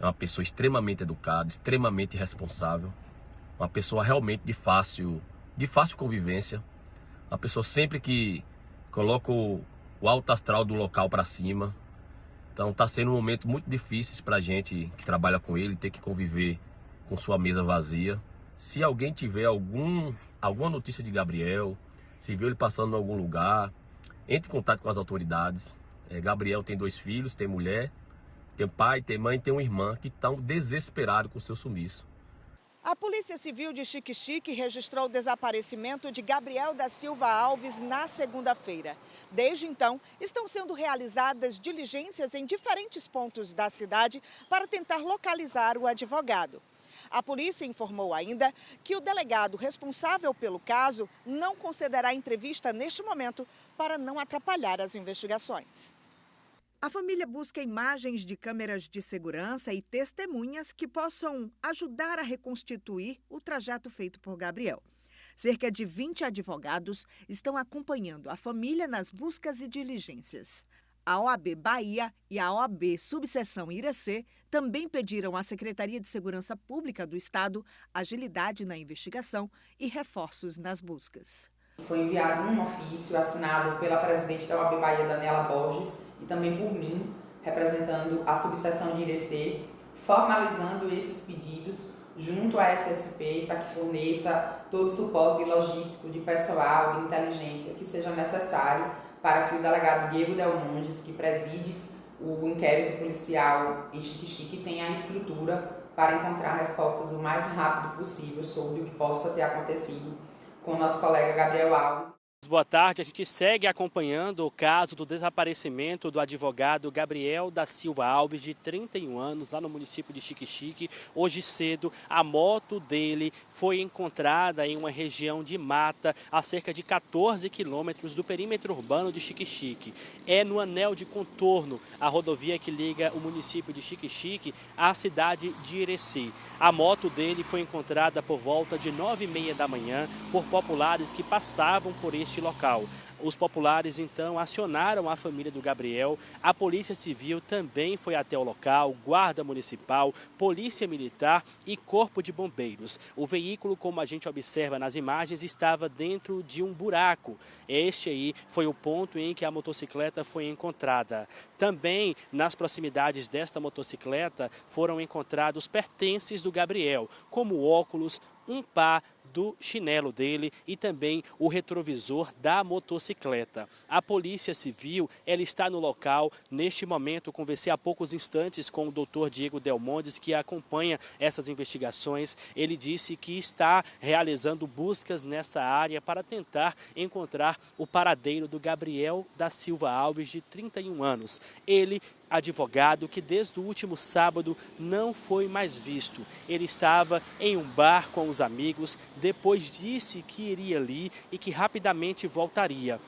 é uma pessoa extremamente educada, extremamente responsável, uma pessoa realmente de fácil convivência, uma pessoa sempre que coloca o alto astral do local para cima, Então está sendo um momento muito difícil para a gente que trabalha com ele, ter que conviver com sua mesa vazia. Se alguém tiver alguma notícia de Gabriel, se viu ele passando em algum lugar, entre em contato com as autoridades. Gabriel tem 2 filhos, tem mulher, tem pai, tem mãe, tem uma irmã que estão desesperados com o seu sumiço. A Polícia Civil de Xique-Xique registrou o desaparecimento de Gabriel da Silva Alves na segunda-feira. Desde então, estão sendo realizadas diligências em diferentes pontos da cidade para tentar localizar o advogado. A polícia informou ainda que o delegado responsável pelo caso não concederá entrevista neste momento para não atrapalhar as investigações. A família busca imagens de câmeras de segurança e testemunhas que possam ajudar a reconstituir o trajeto feito por Gabriel. Cerca de 20 advogados estão acompanhando a família nas buscas e diligências. A OAB Bahia e a OAB Subseção Irecê também pediram à Secretaria de Segurança Pública do Estado agilidade na investigação e reforços nas buscas. Foi enviado um ofício assinado pela presidente da OAB Bahia, Daniela Borges, e também por mim, representando a subseção de Irecê, formalizando esses pedidos junto à SSP para que forneça todo o suporte logístico de pessoal, de inteligência que seja necessário para que o delegado Diego Delmondes, que preside o inquérito policial em Xique-Xique, tenha a estrutura para encontrar respostas o mais rápido possível sobre o que possa ter acontecido com o nosso colega Gabriel Alves. Boa tarde, a gente segue acompanhando o caso do desaparecimento do advogado Gabriel da Silva Alves, de 31 anos, lá no município de Xique-Xique. Hoje cedo, a moto dele foi encontrada em uma região de mata, a cerca de 14 quilômetros do perímetro urbano de Xique-Xique. É no anel de contorno, a rodovia que liga o município de Xique-Xique à cidade de Irecê. A moto dele foi encontrada por volta de 9h30 da manhã por populares que passavam por este local. Os populares então acionaram a família do Gabriel, a Polícia Civil também foi até o local, Guarda Municipal, Polícia Militar e Corpo de Bombeiros. O veículo, como a gente observa nas imagens, estava dentro de um buraco. Este aí foi o ponto em que a motocicleta foi encontrada. Também nas proximidades desta motocicleta foram encontrados pertences do Gabriel, como óculos, um par do chinelo dele e também o retrovisor da motocicleta. A Polícia Civil, ela está no local. Neste momento, conversei há poucos instantes com o Dr. Diego Delmondes, que acompanha essas investigações. Ele disse que está realizando buscas nessa área para tentar encontrar o paradeiro do Gabriel da Silva Alves, de 31 anos. Ele, advogado que desde o último sábado não foi mais visto. Ele estava em um bar com os amigos, depois disse que iria ali e que rapidamente voltaria.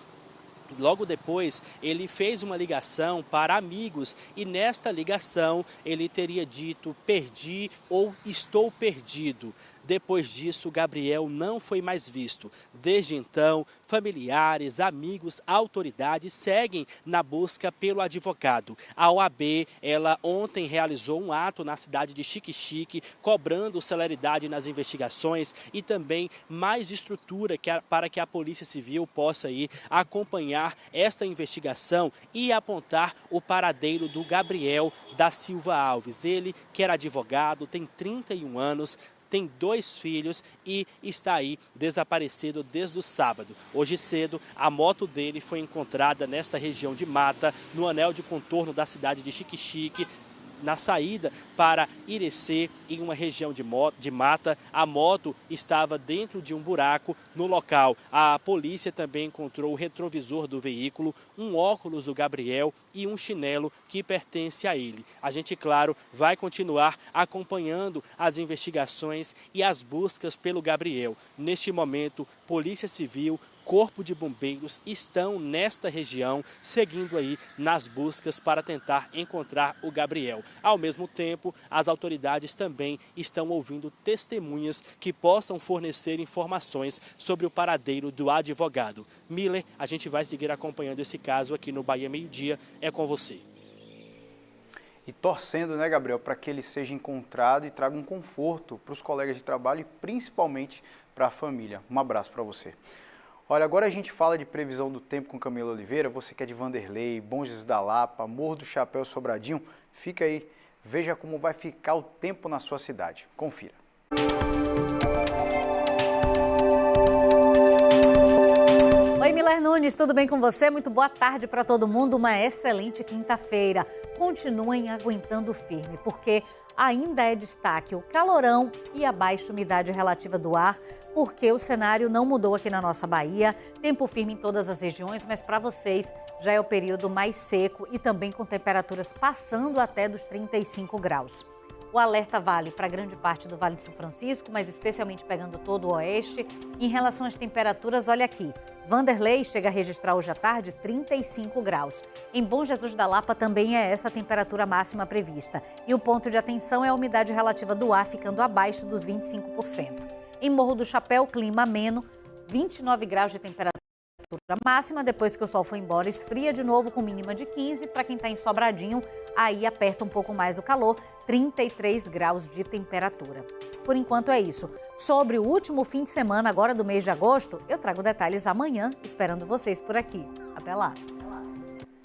Logo depois, ele fez uma ligação para amigos e nesta ligação ele teria dito: perdi ou estou perdido. Depois disso, Gabriel não foi mais visto. Desde então, familiares, amigos, autoridades seguem na busca pelo advogado. A OAB, ela ontem realizou um ato na cidade de Xique-Xique, cobrando celeridade nas investigações e também mais estrutura para que a Polícia Civil possa ir acompanhar esta investigação e apontar o paradeiro do Gabriel da Silva Alves. Ele, que era advogado, tem 31 anos, tem 2 filhos e está aí desaparecido desde o sábado. Hoje cedo, a moto dele foi encontrada nesta região de mata, no anel de contorno da cidade de Xique-Xique, na saída para Irecê, em uma região de mata. A moto estava dentro de um buraco no local. A polícia também encontrou o retrovisor do veículo, um óculos do Gabriel e um chinelo que pertence a ele. A gente, claro, vai continuar acompanhando as investigações e as buscas pelo Gabriel. Neste momento, Polícia Civil, Corpo de Bombeiros estão nesta região, seguindo aí nas buscas para tentar encontrar o Gabriel. Ao mesmo tempo, as autoridades também estão ouvindo testemunhas que possam fornecer informações sobre o paradeiro do advogado. Miller, a gente vai seguir acompanhando esse caso aqui no Bahia Meio Dia. É com você. E torcendo, né, Gabriel, para que ele seja encontrado e traga um conforto para os colegas de trabalho e principalmente para a família. Um abraço para você. Olha, agora a gente fala de previsão do tempo com Camila Oliveira. Você que é de Vanderlei, Bom Jesus da Lapa, Morro do Chapéu, Sobradinho, fica aí, veja como vai ficar o tempo na sua cidade. Confira. Oi, Miller Nunes, tudo bem com você? Muito boa tarde para todo mundo, uma excelente quinta-feira. Continuem aguentando firme, porque ainda é destaque o calorão e a baixa umidade relativa do ar, porque o cenário não mudou aqui na nossa Bahia. Tempo firme em todas as regiões, mas para vocês já é o período mais seco e também com temperaturas passando até dos 35 graus. O alerta vale para grande parte do Vale de São Francisco, mas especialmente pegando todo o oeste. Em relação às temperaturas, olha aqui. Vanderlei chega a registrar hoje à tarde 35 graus. Em Bom Jesus da Lapa também é essa a temperatura máxima prevista. E o ponto de atenção é a umidade relativa do ar, ficando abaixo dos 25%. Em Morro do Chapéu, clima ameno, 29 graus de temperatura máxima. Depois que o sol foi embora, esfria de novo com mínima de 15. Para quem está em Sobradinho, aí aperta um pouco mais o calor, 33 graus de temperatura. Por enquanto é isso. Sobre o último fim de semana agora do mês de agosto, eu trago detalhes amanhã, esperando vocês por aqui. Até lá.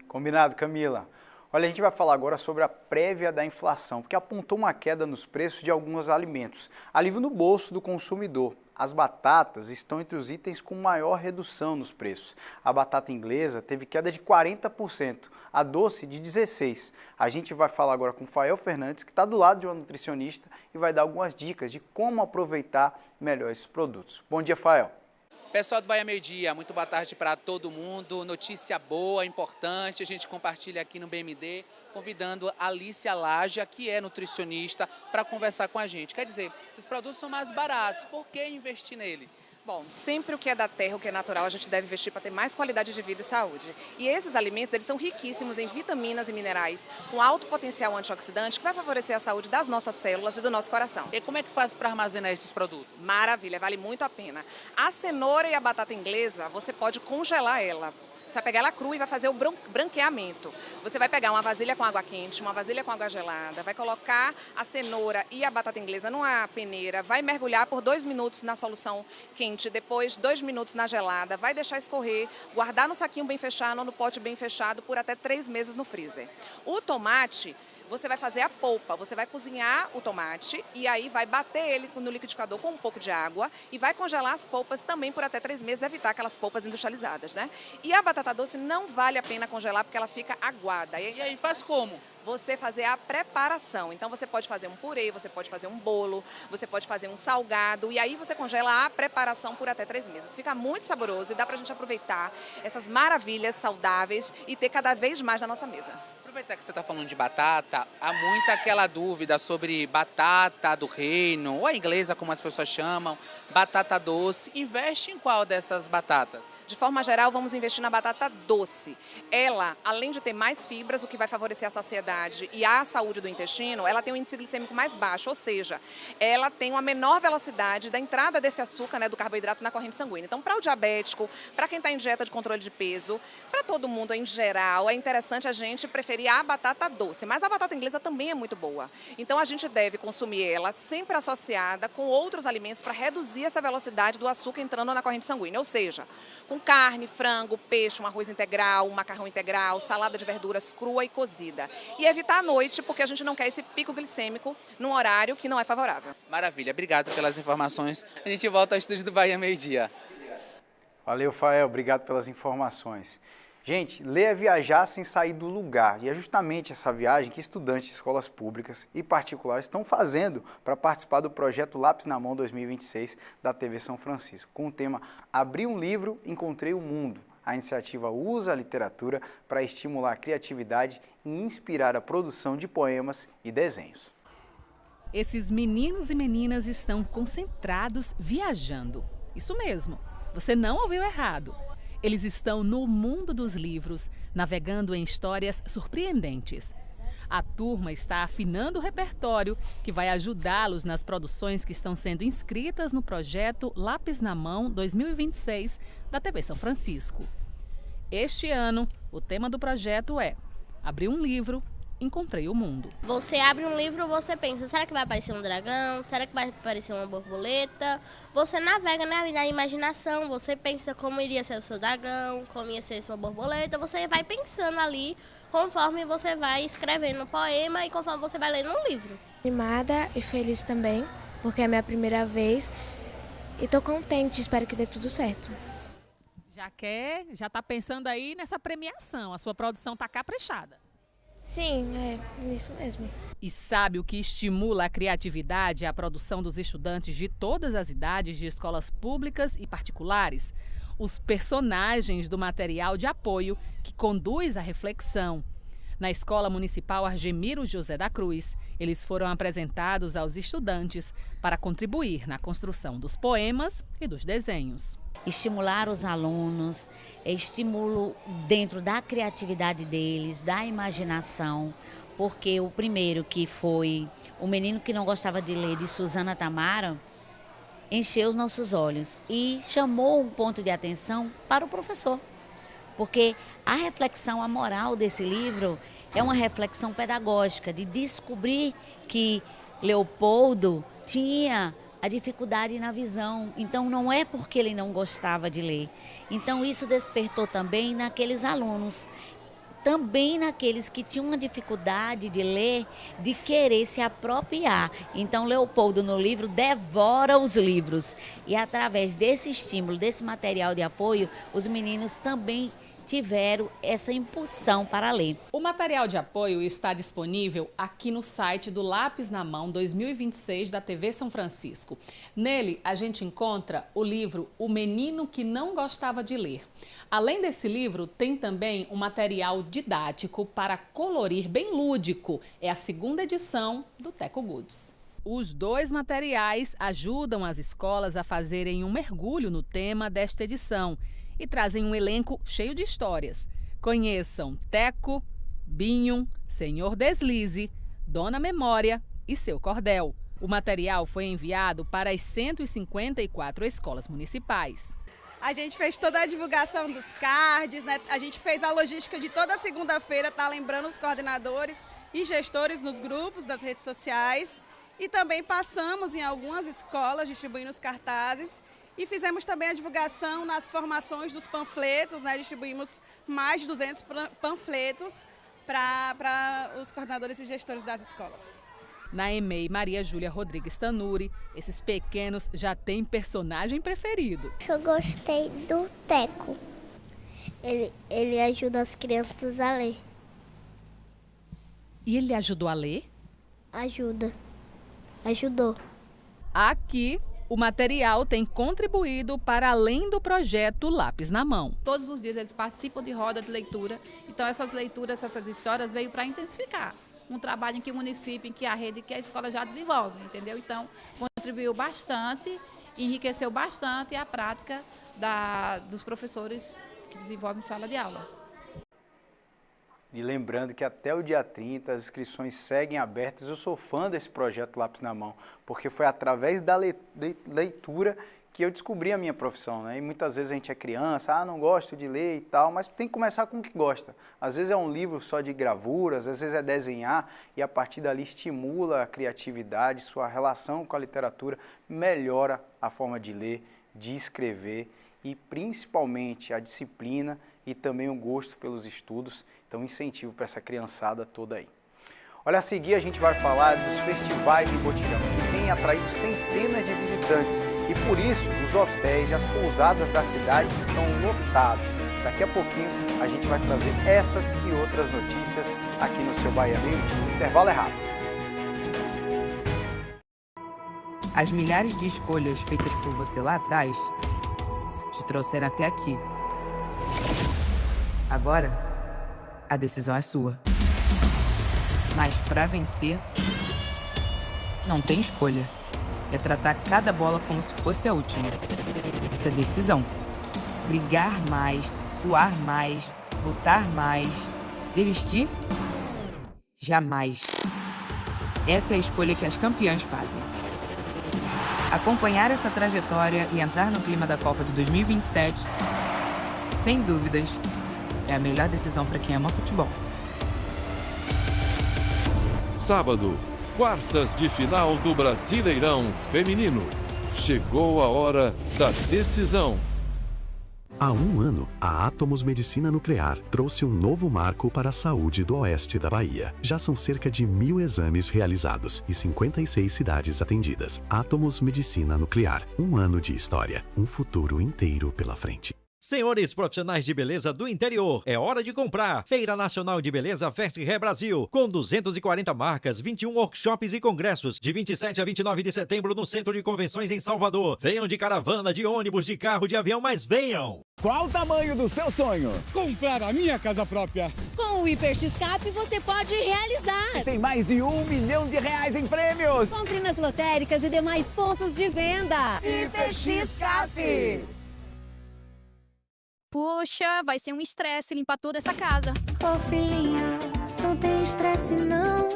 Combinado, Camila. Olha, a gente vai falar agora sobre a prévia da inflação, porque apontou uma queda nos preços de alguns alimentos. Alívio no bolso do consumidor. As batatas estão entre os itens com maior redução nos preços. A batata inglesa teve queda de 40%, a doce de 16%. A gente vai falar agora com o Fael Fernandes, que está do lado de uma nutricionista e vai dar algumas dicas de como aproveitar melhor esses produtos. Bom dia, Fael. Pessoal do Bahia Meio Dia, muito boa tarde para todo mundo. Notícia boa, importante, a gente compartilha aqui no BMD, convidando a Alicia Laja, que é nutricionista, para conversar com a gente. Quer dizer, esses produtos são mais baratos, por que investir neles? Bom, sempre o que é da terra, o que é natural, a gente deve investir para ter mais qualidade de vida e saúde. E esses alimentos, eles são riquíssimos em vitaminas e minerais, com alto potencial antioxidante, que vai favorecer a saúde das nossas células e do nosso coração. E como é que faz para armazenar esses produtos? Maravilha, vale muito a pena. A cenoura e a batata inglesa, você pode congelar ela. Você vai pegar ela crua e vai fazer o branqueamento. Você vai pegar uma vasilha com água quente, uma vasilha com água gelada, vai colocar a cenoura e a batata inglesa numa peneira, vai mergulhar por 2 minutos na solução quente, depois 2 minutos na gelada, vai deixar escorrer, guardar no saquinho bem fechado ou no pote bem fechado por até 3 meses no freezer. O tomate, você vai fazer a polpa, você vai cozinhar o tomate e aí vai bater ele no liquidificador com um pouco de água e vai congelar as polpas também por até 3 meses, evitar aquelas polpas industrializadas, né? E a batata doce não vale a pena congelar porque ela fica aguada. E aí faz como? Você fazer a preparação. Então você pode fazer um purê, você pode fazer um bolo, você pode fazer um salgado e aí você congela a preparação por até 3 meses. Fica muito saboroso e dá pra gente aproveitar essas maravilhas saudáveis e ter cada vez mais na nossa mesa. Aproveitar que você está falando de batata, há muita aquela dúvida sobre batata do reino, ou a inglesa, como as pessoas chamam, batata doce. Investe em qual dessas batatas? De forma geral, vamos investir na batata doce. Ela, além de ter mais fibras, o que vai favorecer a saciedade e a saúde do intestino, ela tem um índice glicêmico mais baixo, ou seja, ela tem uma menor velocidade da entrada desse açúcar, né, do carboidrato na corrente sanguínea. Então, para o diabético, para quem está em dieta de controle de peso, para todo mundo em geral, é interessante a gente preferir a batata doce. Mas a batata inglesa também é muito boa. Então, a gente deve consumir ela sempre associada com outros alimentos para reduzir essa velocidade do açúcar entrando na corrente sanguínea, ou seja, com carne, frango, peixe, um arroz integral, um macarrão integral, salada de verduras crua e cozida. E evitar à noite, porque a gente não quer esse pico glicêmico num horário que não é favorável. Maravilha, obrigado pelas informações. A gente volta ao estúdio do Bahia Meio Dia. Valeu, Fael, obrigado pelas informações. Gente, ler é viajar sem sair do lugar. E é justamente essa viagem que estudantes de escolas públicas e particulares estão fazendo para participar do projeto Lápis na Mão 2026 da TV São Francisco, com o tema Abri um livro, encontrei o mundo. A iniciativa usa a literatura para estimular a criatividade e inspirar a produção de poemas e desenhos. Esses meninos e meninas estão concentrados viajando. Isso mesmo, você não ouviu errado. Eles estão no mundo dos livros, navegando em histórias surpreendentes. A turma está afinando o repertório que vai ajudá-los nas produções que estão sendo inscritas no projeto Lápis na Mão 2026 da TV São Francisco. Este ano, o tema do projeto é Abrir um livro, Encontrei o Mundo. Você abre um livro, você pensa, será que vai aparecer um dragão? Será que vai aparecer uma borboleta? Você navega na imaginação, você pensa como iria ser o seu dragão, como ia ser a sua borboleta. Você vai pensando ali conforme você vai escrevendo um poema e conforme você vai lendo um livro. Animada e feliz também, porque é a minha primeira vez. E tô contente, espero que dê tudo certo. Já está pensando aí nessa premiação, a sua produção está caprichada. Sim, é isso mesmo. E sabe o que estimula a criatividade e a produção dos estudantes de todas as idades de escolas públicas e particulares? Os personagens do material de apoio que conduz à reflexão. Na Escola Municipal Argemiro José da Cruz, eles foram apresentados aos estudantes para contribuir na construção dos poemas e dos desenhos. Estimular os alunos, estimulo dentro da criatividade deles, da imaginação, porque o primeiro, que foi O Menino que Não Gostava de Ler, de Suzana Tamara, encheu os nossos olhos e chamou um ponto de atenção para o professor, porque a reflexão, a moral desse livro é uma reflexão pedagógica, de descobrir que Leopoldo tinha a dificuldade na visão, então não é porque ele não gostava de ler. Então isso despertou também naqueles alunos, também naqueles que tinham uma dificuldade de ler, de querer se apropriar. Então Leopoldo no livro devora os livros e através desse estímulo, desse material de apoio, os meninos também tiveram essa impulsão para ler. O material de apoio está disponível aqui no site do Lápis na Mão 2026 da TV São Francisco. Nele, a gente encontra o livro O Menino que Não Gostava de Ler. Além desse livro, tem também um material didático para colorir, bem lúdico. É a segunda edição do Teco Goods. Os dois materiais ajudam as escolas a fazerem um mergulho no tema desta edição e trazem um elenco cheio de histórias. Conheçam Teco, Binho, Senhor Deslize, Dona Memória e Seu Cordel. O material foi enviado para as 154 escolas municipais. A gente fez toda a divulgação dos cards, né? A gente fez a logística de toda segunda-feira, tá lembrando os coordenadores e gestores nos grupos das redes sociais. E também passamos em algumas escolas distribuindo os cartazes. E fizemos também a divulgação nas formações dos panfletos, né? Distribuímos mais de 200 panfletos para os coordenadores e gestores das escolas. Na EMEI Maria Júlia Rodrigues Tanuri, esses pequenos já têm personagem preferido. Eu gostei do Teco. Ele ajuda as crianças a ler. E ele ajudou a ler? Ajudou. Aqui, o material tem contribuído para além do projeto Lápis na Mão. Todos os dias eles participam de roda de leitura, então essas leituras, essas histórias veio para intensificar um trabalho em que o município, em que a rede, que a escola já desenvolve, entendeu? Então, contribuiu bastante, enriqueceu bastante a prática dos professores que desenvolvem sala de aula. E lembrando que até o dia 30 as inscrições seguem abertas. Eu sou fã desse projeto Lápis na Mão, porque foi através da leitura que eu descobri a minha profissão, né? E muitas vezes a gente é criança, não gosto de ler e tal, mas tem que começar com o que gosta. Às vezes é um livro só de gravuras, às vezes é desenhar, e a partir dali estimula a criatividade, sua relação com a literatura, melhora a forma de ler, de escrever e principalmente a disciplina e também o gosto pelos estudos. Então, incentivo para essa criançada toda aí. Olha, a seguir a gente vai falar dos festivais em Botirama, que têm atraído centenas de visitantes e por isso os hotéis e as pousadas da cidade estão lotados. Daqui a pouquinho a gente vai trazer essas e outras notícias aqui no seu Bahia Meio-Dia. O intervalo é rápido. As milhares de escolhas feitas por você lá atrás te trouxeram até aqui. Agora, a decisão é sua. Mas para vencer, não tem escolha. É tratar cada bola como se fosse a última. Isso é decisão. Brigar mais, suar mais, lutar mais, desistir? Jamais. Essa é a escolha que as campeãs fazem. Acompanhar essa trajetória e entrar no clima da Copa de 2027, sem dúvidas, é a melhor decisão para quem ama futebol. sábado, quartas de final do Brasileirão Feminino. Chegou a hora da decisão. Há um ano, a Atomos Medicina Nuclear trouxe um novo marco para a saúde do oeste da Bahia. Já são cerca de 1.000 exames realizados e 56 cidades atendidas. Atomos Medicina Nuclear. Um ano de história, um futuro inteiro pela frente. Senhores profissionais de beleza do interior, é hora de comprar. Feira Nacional de Beleza Fest-Ré Brasil, com 240 marcas, 21 workshops e congressos, de 27 a 29 de setembro no Centro de Convenções em Salvador. Venham de caravana, de ônibus, de carro, de avião, mas venham! Qual o tamanho do seu sonho? Comprar a minha casa própria. Com o HiperXCap você pode realizar. Tem mais de R$1 milhão em prêmios. Compre nas lotéricas e demais pontos de venda. HiperXCap. Poxa, vai ser um estresse limpar toda essa casa. Ô filhinha, não tem estresse não.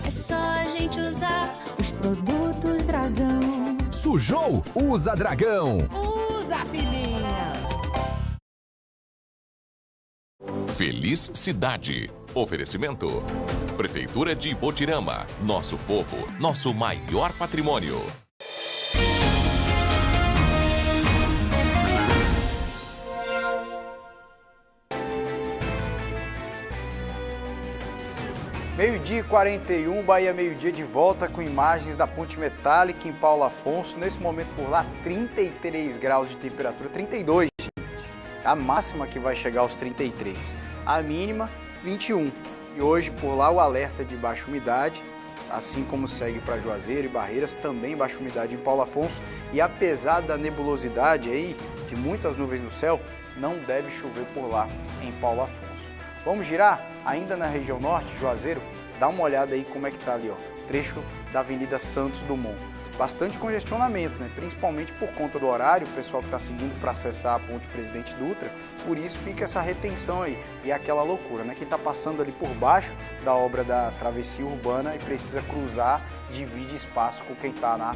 É só a gente usar os produtos Dragão. Sujou? Usa Dragão. Usa, filhinha. Feliz Cidade. Oferecimento. Prefeitura de Ipotirama. Nosso povo, nosso maior patrimônio. Meio-dia e 41, Bahia Meio-Dia de volta com imagens da Ponte Metálica em Paulo Afonso. Nesse momento por lá, 33 graus de temperatura, 32, gente. A máxima que vai chegar aos 33. A mínima, 21. E hoje por lá o alerta de baixa umidade, assim como segue para Juazeiro e Barreiras, também baixa umidade em Paulo Afonso. E apesar da nebulosidade aí, de muitas nuvens no céu, não deve chover por lá em Paulo Afonso. Vamos girar? Ainda na região norte, Juazeiro, dá uma olhada aí como é que tá ali, ó, trecho da Avenida Santos Dumont. Bastante congestionamento, né? Principalmente por conta do horário, o pessoal que está seguindo para acessar a ponte Presidente Dutra, por isso fica essa retenção aí e aquela loucura, né? Quem está passando ali por baixo da obra da travessia urbana e precisa cruzar, divide espaço com quem está na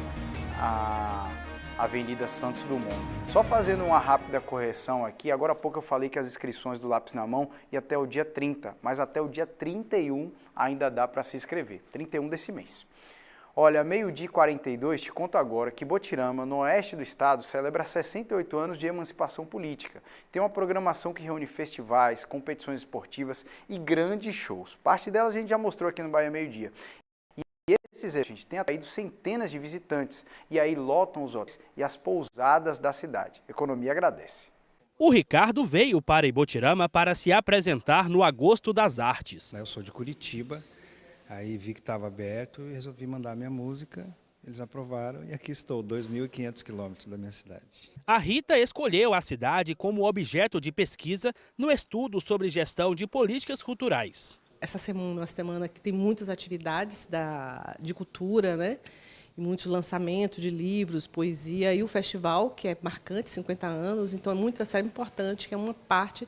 Avenida Santos Dumont. Só fazendo uma rápida correção aqui, agora há pouco eu falei que as inscrições do Lápis na Mão iam até o dia 30, mas até o dia 31 ainda dá para se inscrever, 31 desse mês. Olha, meio-dia e 42, te conto agora que Ipotirama, no oeste do estado, celebra 68 anos de emancipação política. Tem uma programação que reúne festivais, competições esportivas e grandes shows. Parte delas a gente já mostrou aqui no Bahia Meio-Dia. E esses eventos têm atraído centenas de visitantes e aí lotam os hotéis e as pousadas da cidade. A economia agradece. O Ricardo veio para Ipotirama para se apresentar no Agosto das Artes. Eu sou de Curitiba. Aí vi que estava aberto e resolvi mandar minha música, eles aprovaram e aqui estou, 2.500 quilômetros da minha cidade. A Rita escolheu a cidade como objeto de pesquisa no estudo sobre gestão de políticas culturais. Essa semana é uma semana que tem muitas atividades de cultura, né? E muitos lançamentos de livros, poesia e o festival, que é marcante, 50 anos, então é importante, que é uma parte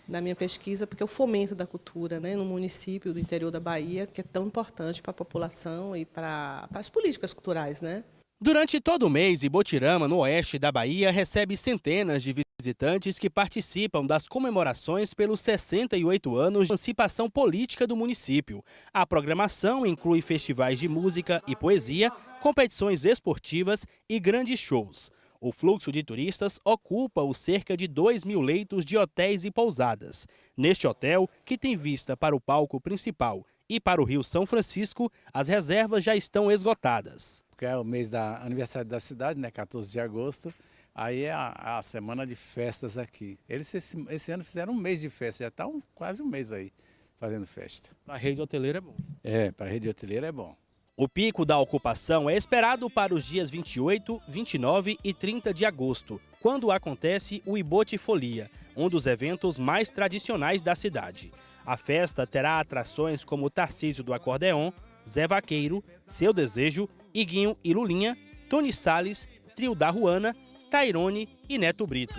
da minha pesquisa, porque é o fomento da cultura, né, no município do interior da Bahia, que é tão importante para a população e para as políticas culturais, né? Durante todo o mês, Ipotirama, no oeste da Bahia, recebe centenas de visitantes que participam das comemorações pelos 68 anos de emancipação política do município. A programação inclui festivais de música e poesia, competições esportivas e grandes shows. O fluxo de turistas ocupa os cerca de 2.000 leitos de hotéis e pousadas. Neste hotel, que tem vista para o palco principal e para o Rio São Francisco, as reservas já estão esgotadas. Porque é o mês da aniversário da cidade, né, 14 de agosto, aí é a semana de festas aqui. Eles esse ano fizeram um mês de festa, já está quase um mês aí fazendo festa. Para a rede hoteleira é bom. É, para a rede hoteleira é bom. O pico da ocupação é esperado para os dias 28, 29 e 30 de agosto, quando acontece o Ibotifolia, um dos eventos mais tradicionais da cidade. A festa terá atrações como Tarcísio do Acordeon, Zé Vaqueiro, Seu Desejo, Iguinho e Lulinha, Tony Salles, Trio da Ruana, Tairone e Neto Brito.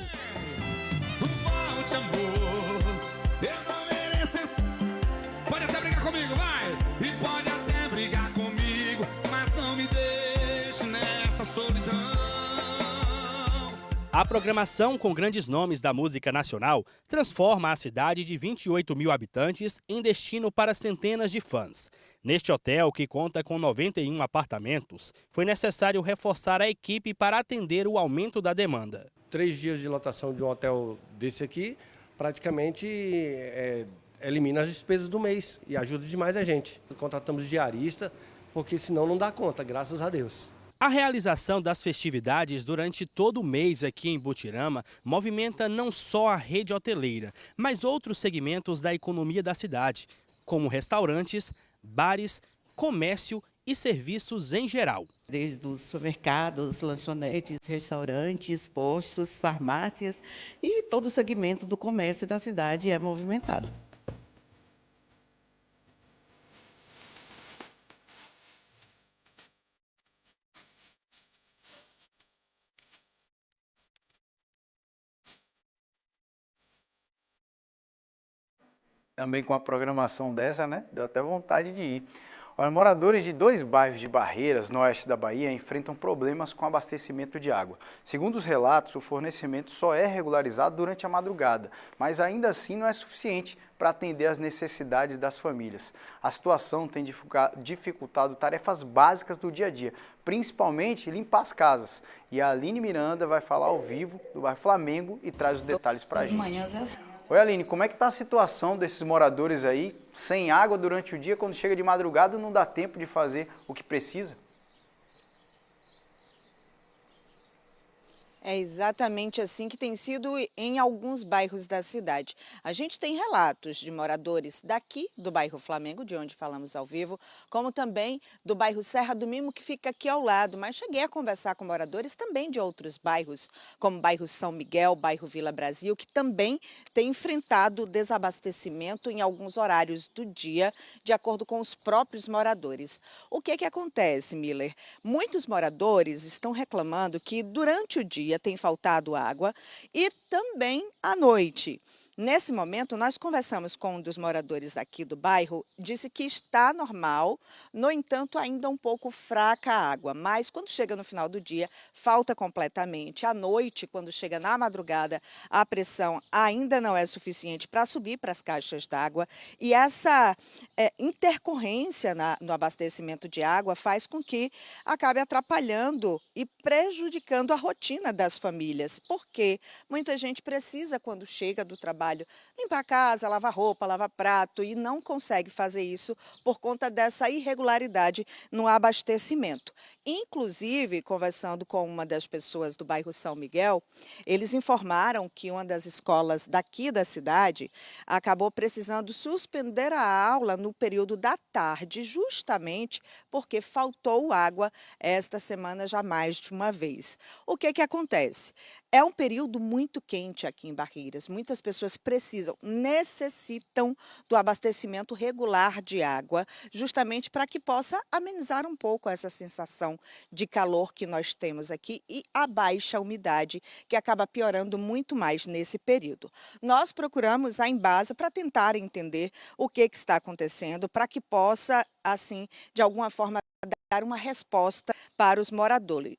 Pode até brigar comigo, vai! E pode até brigar comigo, mas não me deixe nessa solidão. A programação com grandes nomes da música nacional transforma a cidade de 28 mil habitantes em destino para centenas de fãs. Neste hotel, que conta com 91 apartamentos, foi necessário reforçar a equipe para atender o aumento da demanda. 3 dias de lotação de um hotel desse aqui, praticamente elimina as despesas do mês e ajuda demais a gente. Contratamos diarista, porque senão não dá conta, graças a Deus. A realização das festividades durante todo o mês aqui em Butirama movimenta não só a rede hoteleira, mas outros segmentos da economia da cidade, como restaurantes, bares, comércio e serviços em geral. Desde os supermercados, lanchonetes, restaurantes, postos, farmácias e todo o segmento do comércio da cidade é movimentado. Também com a programação dessa, né? Deu até vontade de ir. Olha, moradores de 2 bairros de Barreiras, no oeste da Bahia, enfrentam problemas com abastecimento de água. Segundo os relatos, o fornecimento só é regularizado durante a madrugada, mas ainda assim não é suficiente para atender às necessidades das famílias. A situação tem dificultado tarefas básicas do dia a dia, principalmente limpar as casas. E a Aline Miranda vai falar ao vivo do bairro Flamengo e traz os detalhes para a gente. Oi, Aline, como é que está a situação desses moradores aí, sem água durante o dia, quando chega de madrugada não dá tempo de fazer o que precisa? É exatamente assim que tem sido em alguns bairros da cidade. A gente tem relatos de moradores daqui do bairro Flamengo, de onde falamos ao vivo, como também do bairro Serra do Mimo, que fica aqui ao lado. Mas cheguei a conversar com moradores também de outros bairros, como o bairro São Miguel, bairro Vila Brasil, que também tem enfrentado desabastecimento em alguns horários do dia, de acordo com os próprios moradores. O que acontece, Miller? Muitos moradores estão reclamando que durante o dia tem faltado água e também à noite. Nesse momento, nós conversamos com um dos moradores aqui do bairro, disse que está normal, no entanto, ainda um pouco fraca a água, mas quando chega no final do dia, falta completamente. À noite, quando chega na madrugada, a pressão ainda não é suficiente para subir para as caixas d'água e essa intercorrência no abastecimento de água faz com que acabe atrapalhando e prejudicando a rotina das famílias, porque muita gente precisa, quando chega do trabalho, limpar a casa, lavar roupa, lavar prato e não consegue fazer isso por conta dessa irregularidade no abastecimento. Inclusive, conversando com uma das pessoas do bairro São Miguel, eles informaram que uma das escolas daqui da cidade acabou precisando suspender a aula no período da tarde, justamente porque faltou água esta semana já mais de uma vez. O que acontece? É um período muito quente aqui em Barreiras. Muitas pessoas necessitam do abastecimento regular de água, justamente para que possa amenizar um pouco essa sensação de calor que nós temos aqui e a baixa umidade, que acaba piorando muito mais nesse período. Nós procuramos a Embasa para tentar entender o que está acontecendo, para que possa, assim, de alguma forma, dar uma resposta para os moradores.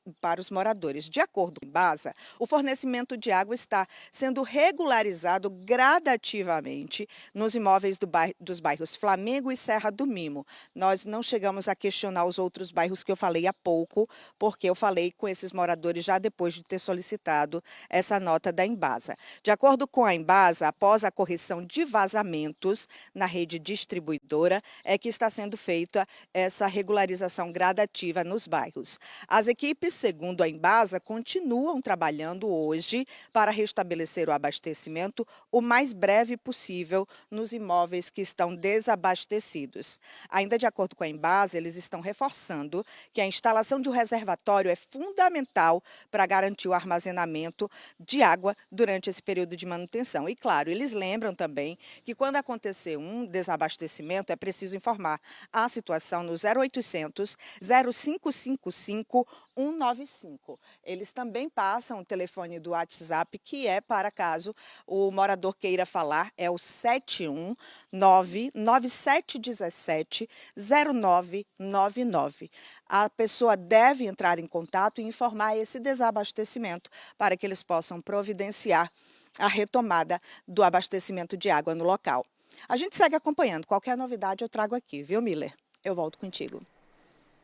De acordo com a Embasa, o fornecimento de água está sendo regularizado gradativamente nos imóveis dos bairros Flamengo e Serra do Mimo. Nós não chegamos a questionar os outros bairros que eu falei há pouco, porque eu falei com esses moradores já depois de ter solicitado essa nota da Embasa. De acordo com a Embasa, após a correção de vazamentos na rede distribuidora, é que está sendo feita essa regularização gradativa nos bairros. As equipes, segundo a Embasa, continuam trabalhando hoje para restabelecer o abastecimento o mais breve possível nos imóveis que estão desabastecidos. Ainda de acordo com a Embasa, eles estão reforçando que a instalação de um reservatório é fundamental para garantir o armazenamento de água durante esse período de manutenção. E, claro, eles lembram também que quando acontecer um desabastecimento, é preciso informar a situação no 0800 0555 195. Eles também passam o telefone do WhatsApp, que é para caso o morador queira falar, é o 71997170999. A pessoa deve entrar em contato e informar esse desabastecimento para que eles possam providenciar a retomada do abastecimento de água no local. A gente segue acompanhando. Qualquer novidade eu trago aqui, viu, Miller? Eu volto contigo.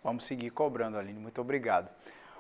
Vamos seguir cobrando, Aline. Muito obrigado.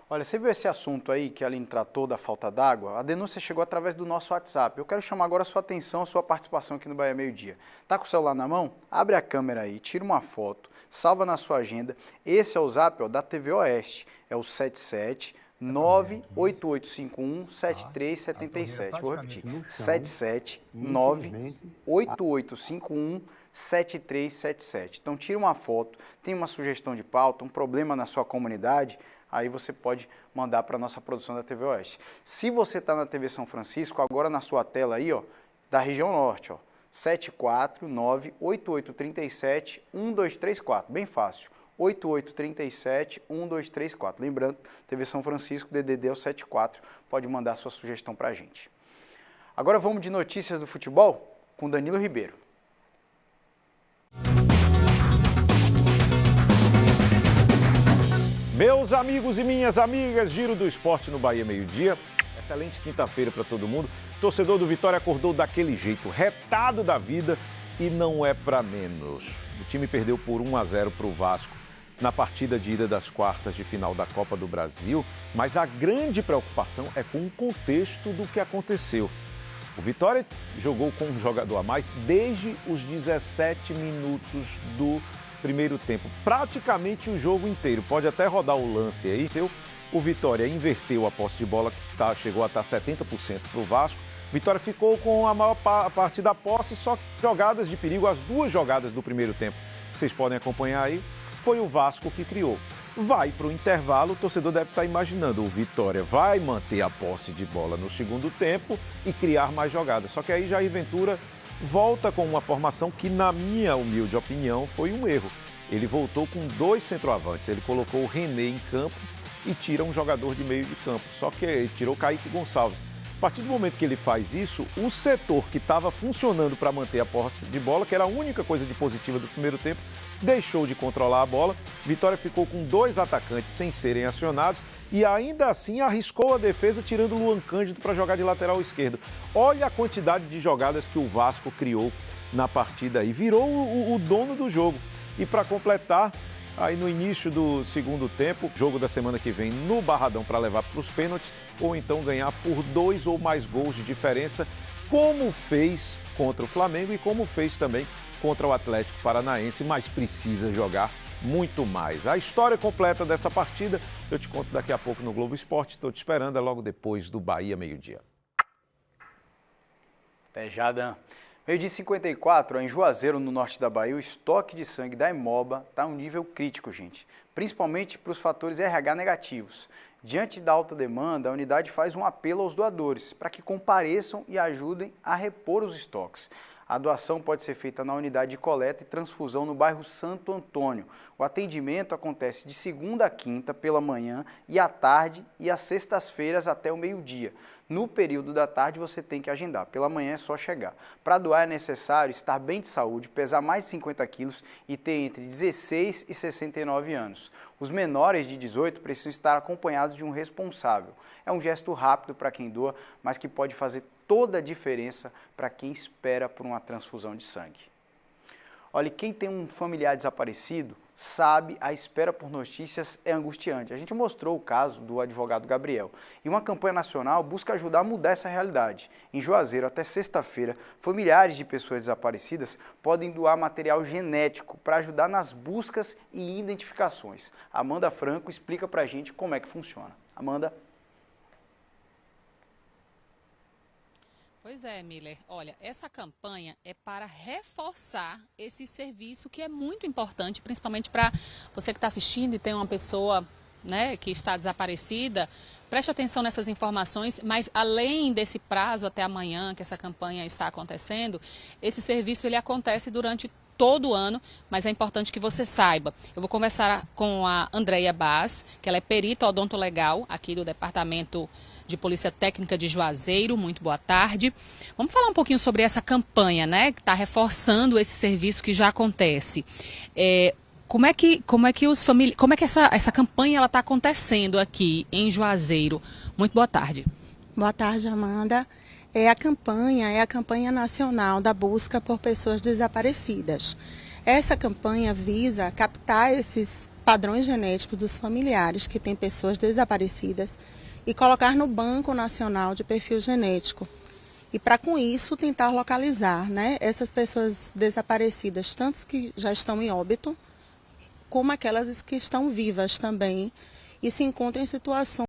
Olha, você viu esse assunto aí que a Aline tratou da falta d'água? A denúncia chegou através do nosso WhatsApp. Eu quero chamar agora a sua atenção, a sua participação aqui no Bahia Meio Dia. Tá com o celular na mão? Abre a câmera aí, tira uma foto, salva na sua agenda. Esse é o zap da TV Oeste. É o 77988517377. Vou repetir. 77988517377. Então tira uma foto, tem uma sugestão de pauta, um problema na sua comunidade, aí você pode mandar para a nossa produção da TV Oeste. Se você está na TV São Francisco, agora na sua tela aí, ó, da região norte, ó, 74988371234, bem fácil, 88371234. Lembrando, TV São Francisco, DDD é o 74, pode mandar sua sugestão para a gente. Agora vamos de notícias do futebol com Danilo Ribeiro. Meus amigos e minhas amigas, Giro do Esporte no Bahia Meio Dia. Excelente quinta-feira para todo mundo. Torcedor do Vitória acordou daquele jeito, retado da vida, e não é para menos. O time perdeu por 1-0 para o Vasco na partida de ida das quartas de final da Copa do Brasil, mas a grande preocupação é com o contexto do que aconteceu. O Vitória jogou com um jogador a mais desde os 17 minutos do primeiro tempo, praticamente o jogo inteiro. Pode até rodar o lance aí. O Vitória inverteu a posse de bola, que chegou a estar 70% para o Vasco. Vitória ficou com a maior parte da posse, só que jogadas de perigo, as duas jogadas do primeiro tempo, que vocês podem acompanhar aí, foi o Vasco que criou. Vai para o intervalo, o torcedor deve estar imaginando, o Vitória vai manter a posse de bola no segundo tempo e criar mais jogadas. Só que aí Jair Ventura volta com uma formação que, na minha humilde opinião, foi um erro. Ele voltou com 2 centroavantes, ele colocou o René em campo e tira um jogador de meio de campo, só que ele tirou Kaique Gonçalves. A partir do momento que ele faz isso, o setor que estava funcionando para manter a posse de bola, que era a única coisa de positiva do primeiro tempo, deixou de controlar a bola. Vitória ficou com 2 atacantes sem serem acionados e ainda assim arriscou a defesa, tirando o Luan Cândido para jogar de lateral esquerdo. Olha a quantidade de jogadas que o Vasco criou na partida e virou o dono do jogo. E para completar, aí no início do segundo tempo, jogo da semana que vem no Barradão para levar para os pênaltis, ou então ganhar por 2 ou mais gols de diferença, como fez contra o Flamengo e como fez também contra o Atlético Paranaense, mas precisa jogar muito mais. A história completa dessa partida eu te conto daqui a pouco no Globo Esporte. Estou te esperando, é logo depois do Bahia Meio Dia. Até já, Dan. Meio-dia 54, em Juazeiro, no norte da Bahia, o estoque de sangue da Hemoba está a um nível crítico, gente. Principalmente para os fatores RH negativos. Diante da alta demanda, a unidade faz um apelo aos doadores para que compareçam e ajudem a repor os estoques. A doação pode ser feita na unidade de coleta e transfusão no bairro Santo Antônio. O atendimento acontece de segunda a quinta pela manhã e à tarde e às sextas-feiras até o meio-dia. No período da tarde você tem que agendar, pela manhã é só chegar. Para doar é necessário estar bem de saúde, pesar mais de 50 quilos e ter entre 16 e 69 anos. Os menores de 18 precisam estar acompanhados de um responsável. É um gesto rápido para quem doa, mas que pode fazer toda a diferença para quem espera por uma transfusão de sangue. Olha, quem tem um familiar desaparecido sabe, a espera por notícias é angustiante. A gente mostrou o caso do advogado Gabriel. E uma campanha nacional busca ajudar a mudar essa realidade. Em Juazeiro, até sexta-feira, familiares de pessoas desaparecidas podem doar material genético para ajudar nas buscas e identificações. Amanda Franco explica para a gente como é que funciona. Amanda? Pois é, Miller. Olha, essa campanha é para reforçar esse serviço que é muito importante, principalmente para você que está assistindo e tem uma pessoa, né, que está desaparecida. Preste atenção nessas informações, mas além desse prazo até amanhã que essa campanha está acontecendo, esse serviço ele acontece durante todo o ano, mas é importante que você saiba. Eu vou conversar com a Andréia Bass, que ela é perita odontolegal aqui do Departamento de Polícia Técnica de Juazeiro. Muito boa tarde. Vamos falar um pouquinho sobre essa campanha, né, que está reforçando esse serviço que já acontece. Como é que essa campanha ela está acontecendo aqui em Juazeiro? Muito boa tarde. Boa tarde, Amanda. A campanha nacional da busca por pessoas desaparecidas. Essa campanha visa captar esses padrões genéticos dos familiares que têm pessoas desaparecidas e colocar no Banco Nacional de Perfil Genético. E para com isso tentar localizar, né, essas pessoas desaparecidas, tantas que já estão em óbito, como aquelas que estão vivas também e se encontram em situação